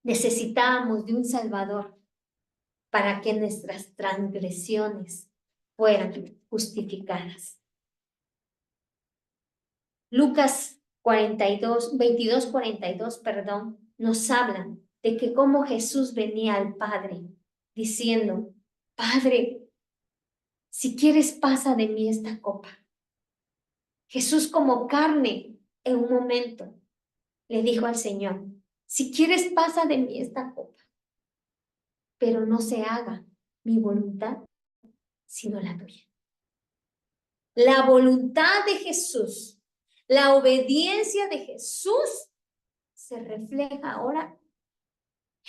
necesitábamos de un Salvador para que nuestras transgresiones fueran justificadas. Lucas 22:42, nos habla de que como Jesús venía al Padre diciendo, Padre, si quieres pasa de mí esta copa. Jesús como carne en un momento le dijo al Señor, si quieres pasa de mí esta copa, pero no se haga mi voluntad sino la tuya. La voluntad de Jesús, la obediencia de Jesús se refleja ahora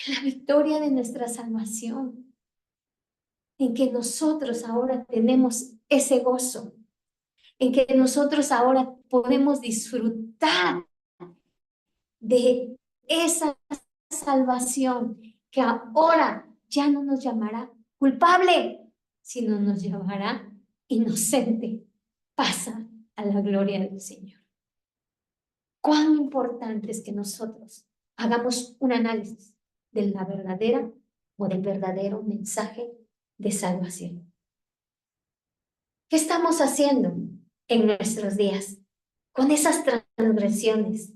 en la victoria de nuestra salvación, en que nosotros ahora tenemos ese gozo, en que nosotros ahora podemos disfrutar de esa salvación que ahora ya no nos llamará culpable, sino nos llamará inocente. Pasa a la gloria del Señor. Cuán importante es que nosotros hagamos un análisis de la verdadera o del verdadero mensaje de salvación. ¿Qué estamos haciendo en nuestros días con esas transgresiones?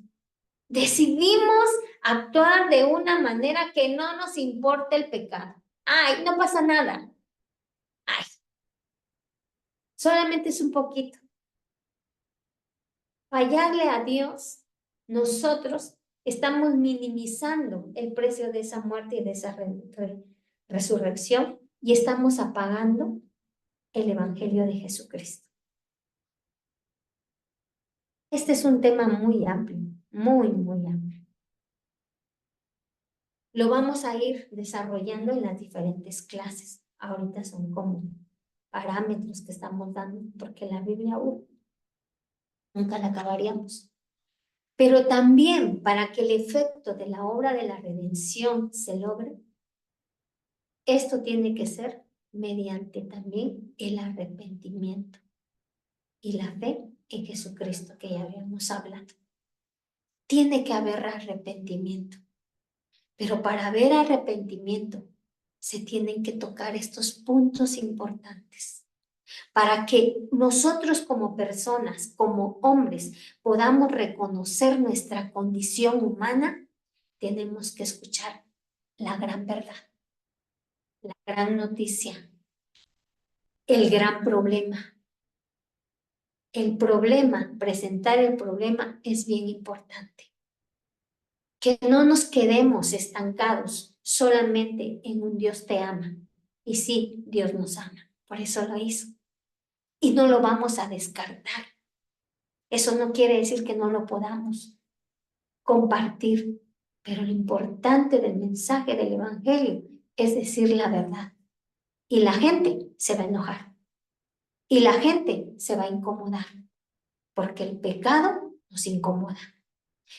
Decidimos actuar de una manera que no nos importe el pecado. Ay, no pasa nada. Ay, solamente es un poquito. Fallarle a Dios, nosotros estamos minimizando el precio de esa muerte y de esa resurrección y estamos apagando el Evangelio de Jesucristo. Este es un tema muy amplio, muy, muy amplio. Lo vamos a ir desarrollando en las diferentes clases. Ahorita son como parámetros que estamos dando, porque la Biblia nunca la acabaríamos. Pero también para que el efecto de la obra de la redención se logre, esto tiene que ser mediante también el arrepentimiento y la fe en Jesucristo que ya habíamos hablado. Tiene que haber arrepentimiento. Pero para haber arrepentimiento se tienen que tocar estos puntos importantes. Para que nosotros como personas, como hombres, podamos reconocer nuestra condición humana, tenemos que escuchar la gran verdad, la gran noticia, el gran problema. El problema, presentar el problema es bien importante. Que no nos quedemos estancados solamente en un Dios te ama. Y sí, Dios nos ama, por eso lo hizo. Y no lo vamos a descartar. Eso no quiere decir que no lo podamos compartir, pero lo importante del mensaje del Evangelio es decir la verdad. Y la gente se va a enojar. Y la gente se va a incomodar, porque el pecado nos incomoda.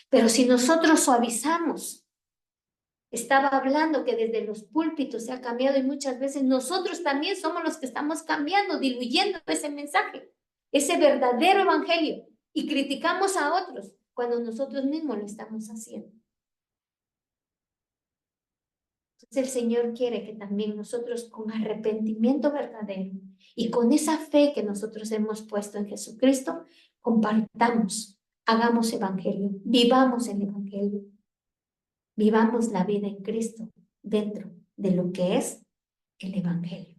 Pero si nosotros suavizamos, estaba hablando que desde los púlpitos se ha cambiado y muchas veces nosotros también somos los que estamos cambiando, diluyendo ese mensaje, ese verdadero evangelio y criticamos a otros cuando nosotros mismos lo estamos haciendo. el Señor quiere que también nosotros con arrepentimiento verdadero y con esa fe que nosotros hemos puesto en Jesucristo, compartamos, hagamos evangelio, vivamos el evangelio, vivamos la vida en Cristo dentro de lo que es el evangelio.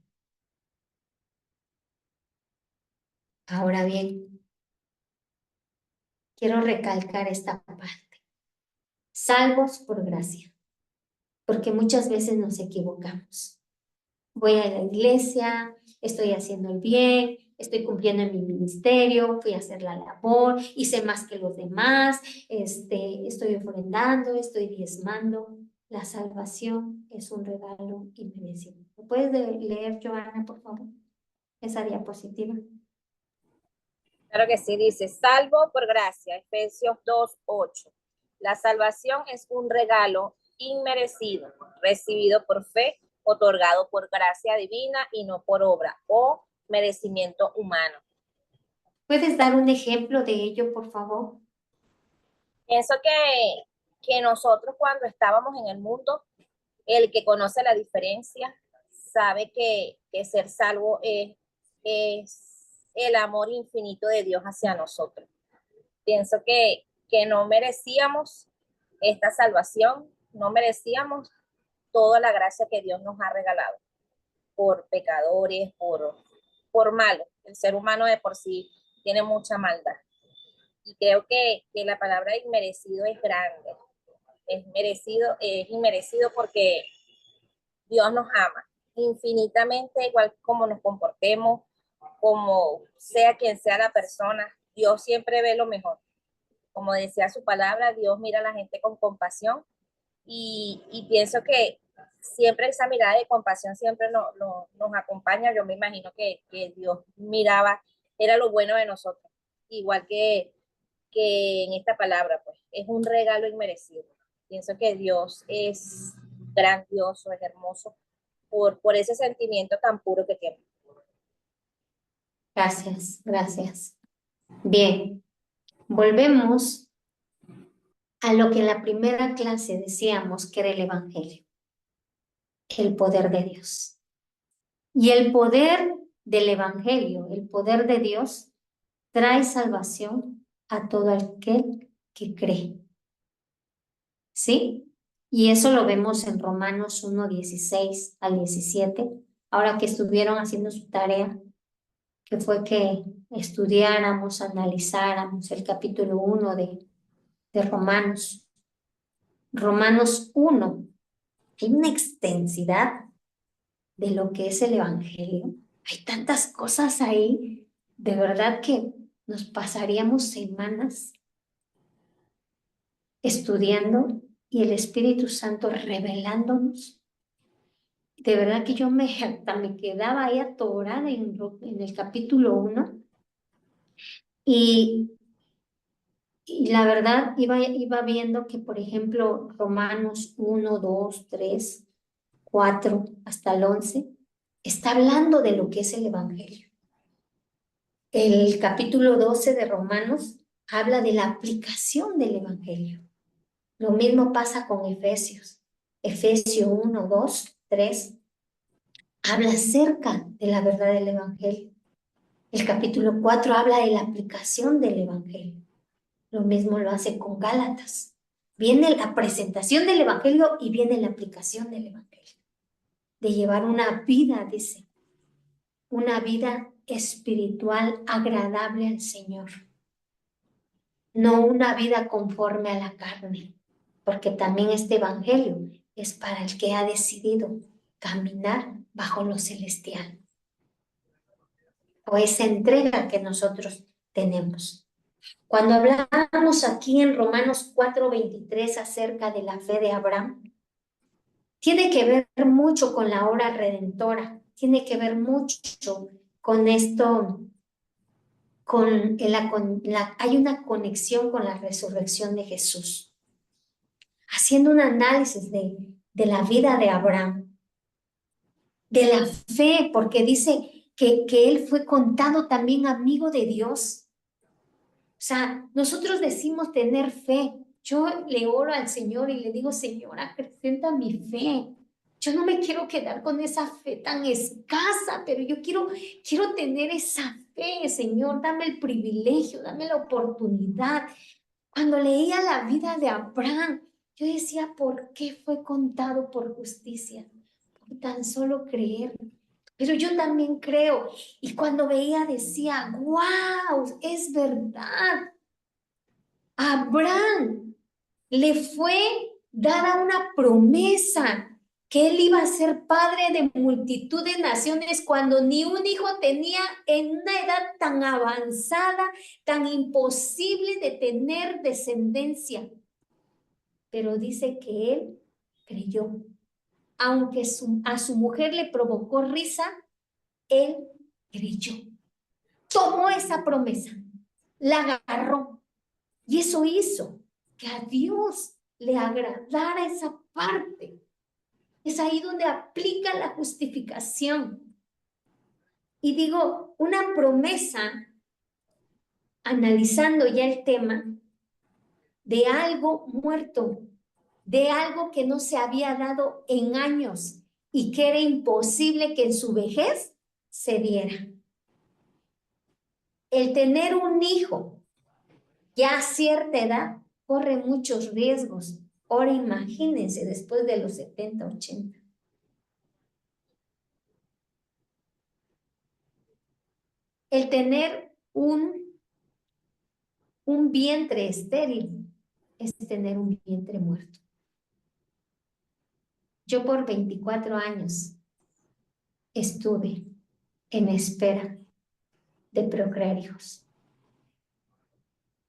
Ahora bien, quiero recalcar esta parte. Salvos por gracia, porque muchas veces nos equivocamos. Voy a la iglesia, estoy haciendo el bien, estoy cumpliendo en mi ministerio, fui a hacer la labor, hice más que los demás, estoy ofrendando, estoy diezmando. La salvación es un regalo inmerecido. ¿Me puedes leer, Joana, por favor, esa diapositiva? Claro que sí, dice, salvo por gracia, Efesios 2:8. La salvación es un regalo inmerecido, recibido por fe, otorgado por gracia divina y no por obra o merecimiento humano. ¿Puedes dar un ejemplo de ello, por favor? Pienso que nosotros cuando estábamos en el mundo, el que conoce la diferencia sabe que ser salvo es el amor infinito de Dios hacia nosotros. Pienso que no merecíamos esta salvación, no merecíamos toda la gracia que Dios nos ha regalado por pecadores, por malos. El ser humano de por sí tiene mucha maldad. Y creo que la palabra inmerecido es grande. Es inmerecido porque Dios nos ama infinitamente, igual como nos comportemos, como sea quien sea la persona, Dios siempre ve lo mejor. Como decía su palabra, Dios mira a la gente con compasión y pienso que siempre esa mirada de compasión siempre nos acompaña. Yo me imagino que Dios miraba, era lo bueno de nosotros, igual que en esta palabra, pues es un regalo inmerecido. Pienso que Dios es grandioso, es hermoso por ese sentimiento tan puro que tiene. Gracias, gracias. Bien, volvemos a lo que en la primera clase decíamos que era el Evangelio, el poder de Dios. Y el poder del Evangelio, el poder de Dios, trae salvación a todo aquel que cree. ¿Sí? Y eso lo vemos en Romanos 1:16 al 17. Ahora que estuvieron haciendo su tarea, que fue que estudiáramos, analizáramos el capítulo 1 de Romanos. Romanos 1, hay una extensidad de lo que es el Evangelio. Hay tantas cosas ahí, de verdad que nos pasaríamos semanas estudiando y el Espíritu Santo revelándonos. De verdad que yo hasta me quedaba ahí atorada en el capítulo 1 y la verdad iba viendo que, por ejemplo, Romanos 1, 2, 3, 4 hasta el 11 está hablando de lo que es el Evangelio. El capítulo 12 de Romanos habla de la aplicación del Evangelio. Lo mismo pasa con Efesios. Efesios 1, 2, 3 habla acerca de la verdad del Evangelio. El capítulo 4 habla de la aplicación del Evangelio. Lo mismo lo hace con Gálatas. Viene la presentación del Evangelio y viene la aplicación del Evangelio. De llevar una vida, dice, una vida espiritual agradable al Señor. No una vida conforme a la carne, porque también este Evangelio es para el que ha decidido caminar bajo lo celestial. O esa entrega que nosotros tenemos. Cuando hablamos aquí en Romanos 4:23 acerca de la fe de Abraham, tiene que ver mucho con la obra redentora, tiene que ver mucho con esto, hay una conexión con la resurrección de Jesús. Haciendo un análisis de la vida de Abraham, de la fe, porque dice que él fue contado también amigo de Dios. O sea, nosotros decimos tener fe. Yo le oro al Señor y le digo, Señor, acrecenta mi fe. Yo no me quiero quedar con esa fe tan escasa, pero yo quiero tener esa fe, Señor. Dame el privilegio, dame la oportunidad. Cuando leía la vida de Abraham, yo decía, ¿por qué fue contado por justicia? Por tan solo creer. Pero yo también creo. Y cuando veía decía, wow, es verdad. A Abraham le fue dada una promesa que él iba a ser padre de multitud de naciones cuando ni un hijo tenía en una edad tan avanzada, tan imposible de tener descendencia. Pero dice que él creyó. Aunque a su mujer le provocó risa, él creyó. Tomó esa promesa, la agarró. Y eso hizo que a Dios le agradara esa parte. Es ahí donde aplica la justificación. Y digo, una promesa, analizando ya el tema, de algo muerto, de algo que no se había dado en años y que era imposible que en su vejez se diera. El tener un hijo ya a cierta edad corre muchos riesgos. Ahora imagínense después de los 70, 80. El tener un vientre estéril es tener un vientre muerto. Yo por 24 años estuve en espera de procrear hijos,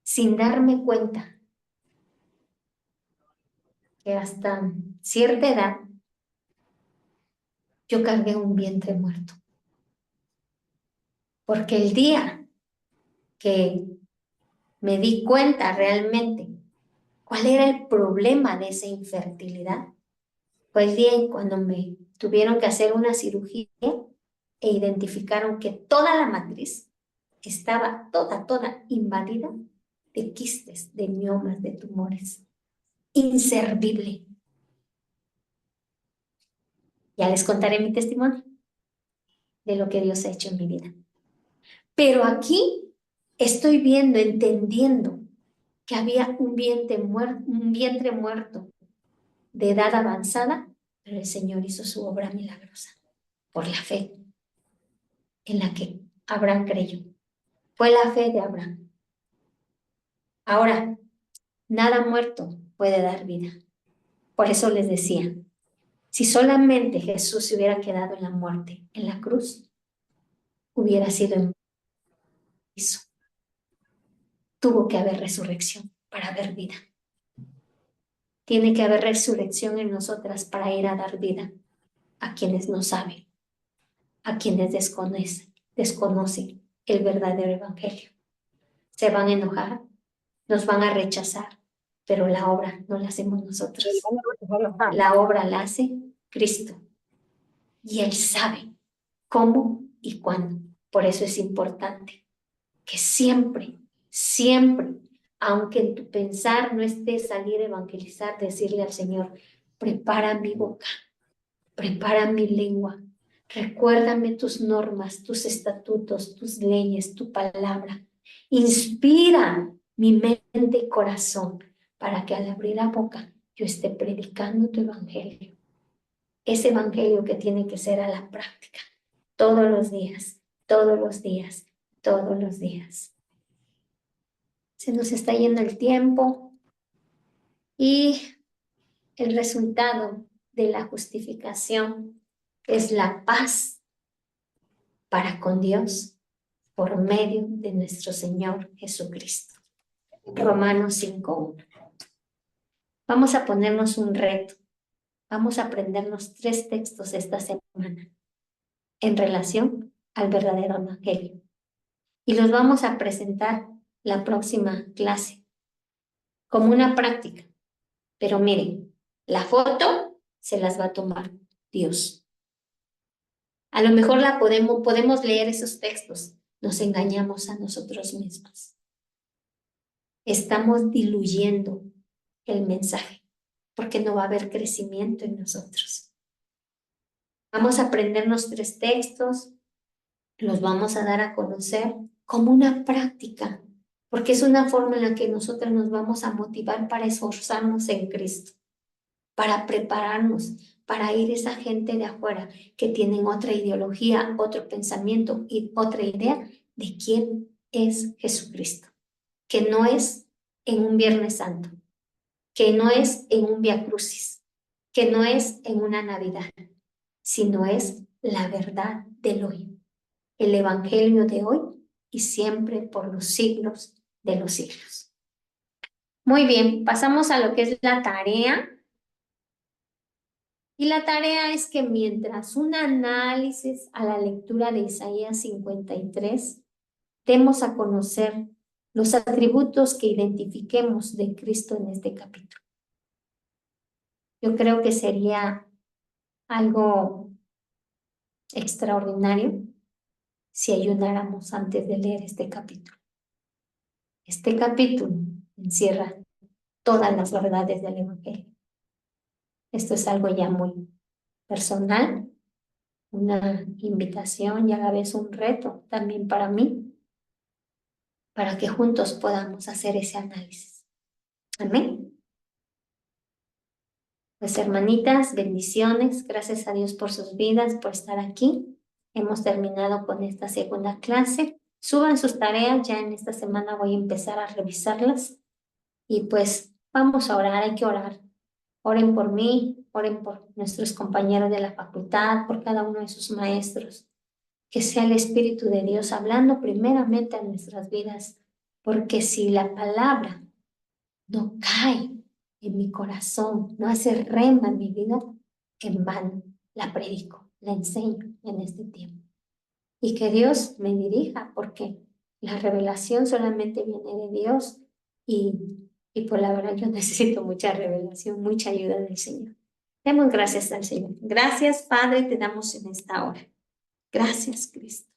sin darme cuenta que hasta cierta edad yo cargué un vientre muerto. Porque el día que me di cuenta realmente cuál era el problema de esa infertilidad, fue el día en cuando me tuvieron que hacer una cirugía e identificaron que toda la matriz estaba toda invadida de quistes, de miomas, de tumores. Inservible. Ya les contaré mi testimonio de lo que Dios ha hecho en mi vida. Pero aquí estoy viendo, entendiendo que había un vientre muerto de edad avanzada, pero el Señor hizo su obra milagrosa por la fe en la que Abraham creyó. Fue la fe de Abraham. Ahora, nada muerto puede dar vida. Por eso les decía, si solamente Jesús se hubiera quedado en la muerte, en la cruz, hubiera sido en piso. Tuvo que haber resurrección para haber vida. Tiene que haber resurrección en nosotras para ir a dar vida a quienes no saben, a quienes desconocen el verdadero evangelio. Se van a enojar, nos van a rechazar, pero la obra no la hacemos nosotros. La obra la hace Cristo. Y Él sabe cómo y cuándo. Por eso es importante que siempre, aunque en tu pensar no esté salir a evangelizar, decirle al Señor, prepara mi boca, prepara mi lengua, recuérdame tus normas, tus estatutos, tus leyes, tu palabra. Inspira mi mente y corazón para que al abrir la boca yo esté predicando tu evangelio. Ese evangelio que tiene que ser a la práctica, todos los días, todos los días, todos los días. Se nos está yendo el tiempo y el resultado de la justificación es la paz para con Dios por medio de nuestro Señor Jesucristo. Romanos 5:1. Vamos a ponernos un reto. Vamos a aprendernos 3 textos esta semana en relación al verdadero evangelio. Y los vamos a presentar la próxima clase como una práctica. Pero miren, la foto se las va a tomar Dios. A lo mejor podemos leer esos textos. Nos engañamos a nosotros mismos. Estamos diluyendo el mensaje porque no va a haber crecimiento en nosotros. Vamos a aprendernos 3 textos, los vamos a dar a conocer como una práctica, porque es una forma en la que nosotros nos vamos a motivar para esforzarnos en Cristo, para prepararnos, para ir a esa gente de afuera que tienen otra ideología, otro pensamiento y otra idea de quién es Jesucristo, que no es en un Viernes Santo, que no es en un Vía Crucis, que no es en una Navidad, sino es la verdad del hoy, el Evangelio de hoy y siempre por los siglos de los siglos. Muy bien, pasamos a lo que es la tarea. Y la tarea es que mientras un análisis a la lectura de Isaías 53, demos a conocer los atributos que identifiquemos de Cristo en este capítulo. Yo creo que sería algo extraordinario si ayunáramos antes de leer este capítulo. Este capítulo encierra todas las verdades del Evangelio. Esto es algo ya muy personal, una invitación y a la vez un reto también para mí, para que juntos podamos hacer ese análisis. Amén. Pues hermanitas, bendiciones, gracias a Dios por sus vidas, por estar aquí. Hemos terminado con esta segunda clase. Suban sus tareas, ya en esta semana voy a empezar a revisarlas. Y pues vamos a orar, hay que orar. Oren por mí, oren por nuestros compañeros de la facultad, por cada uno de sus maestros. Que sea el Espíritu de Dios hablando primeramente a nuestras vidas, porque si la palabra no cae en mi corazón, no hace rema en mi vida, en vano la predico, la enseño en este tiempo. Y que Dios me dirija, porque la revelación solamente viene de Dios y por la verdad yo necesito mucha revelación, mucha ayuda del Señor. Demos gracias al Señor. Gracias, Padre, te damos en esta hora. Gracias, Cristo.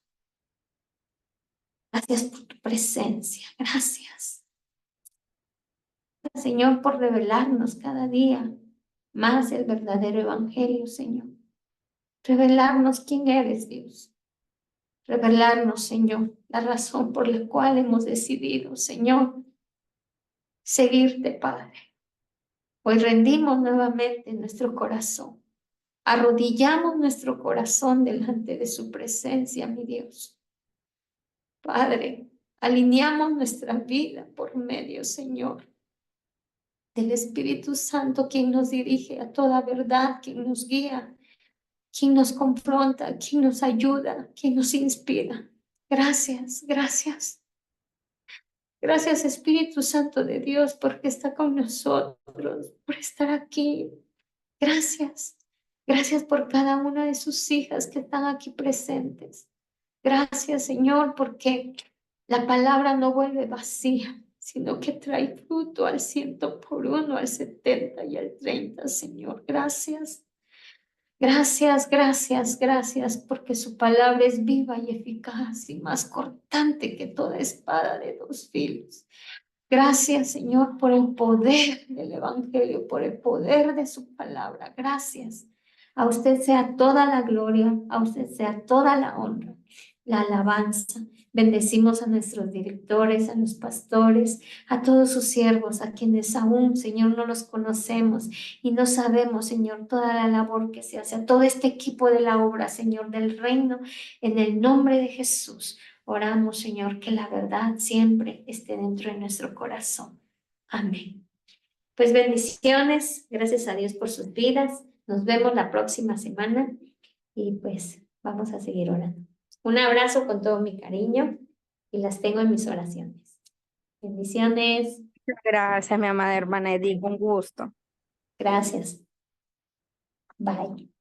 Gracias por tu presencia. Gracias, Señor, por revelarnos cada día más el verdadero evangelio, Señor. Revelarnos quién eres, Dios. Revelarnos, Señor, la razón por la cual hemos decidido, Señor, seguirte, Padre. Hoy rendimos nuevamente nuestro corazón. Arrodillamos nuestro corazón delante de su presencia, mi Dios. Padre, alineamos nuestra vida por medio, Señor, del Espíritu Santo, quien nos dirige a toda verdad, quien nos guía, quien nos confronta, quien nos ayuda, quien nos inspira. Gracias, gracias. Gracias, Espíritu Santo de Dios, porque está con nosotros, por estar aquí. Gracias. Gracias por cada una de sus hijas que están aquí presentes. Gracias, Señor, porque la palabra no vuelve vacía, sino que trae fruto al 100 por 1, al 70 y al 30, Señor. Gracias. Gracias, gracias, gracias, porque su palabra es viva y eficaz y más cortante que toda espada de 2 filos. Gracias, Señor, por el poder del Evangelio, por el poder de su palabra. Gracias. A usted sea toda la gloria, a usted sea toda la honra, la alabanza. Bendecimos a nuestros directores, a los pastores, a todos sus siervos, a quienes aún, Señor, no los conocemos y no sabemos, Señor, toda la labor que se hace, a todo este equipo de la obra, Señor, del reino, en el nombre de Jesús. Oramos, Señor, que la verdad siempre esté dentro de nuestro corazón. Amén. Pues bendiciones, gracias a Dios por sus vidas. Nos vemos la próxima semana y pues vamos a seguir orando. Un abrazo con todo mi cariño y las tengo en mis oraciones. Bendiciones. Gracias, mi amada hermana Edith, un gusto. Gracias. Bye.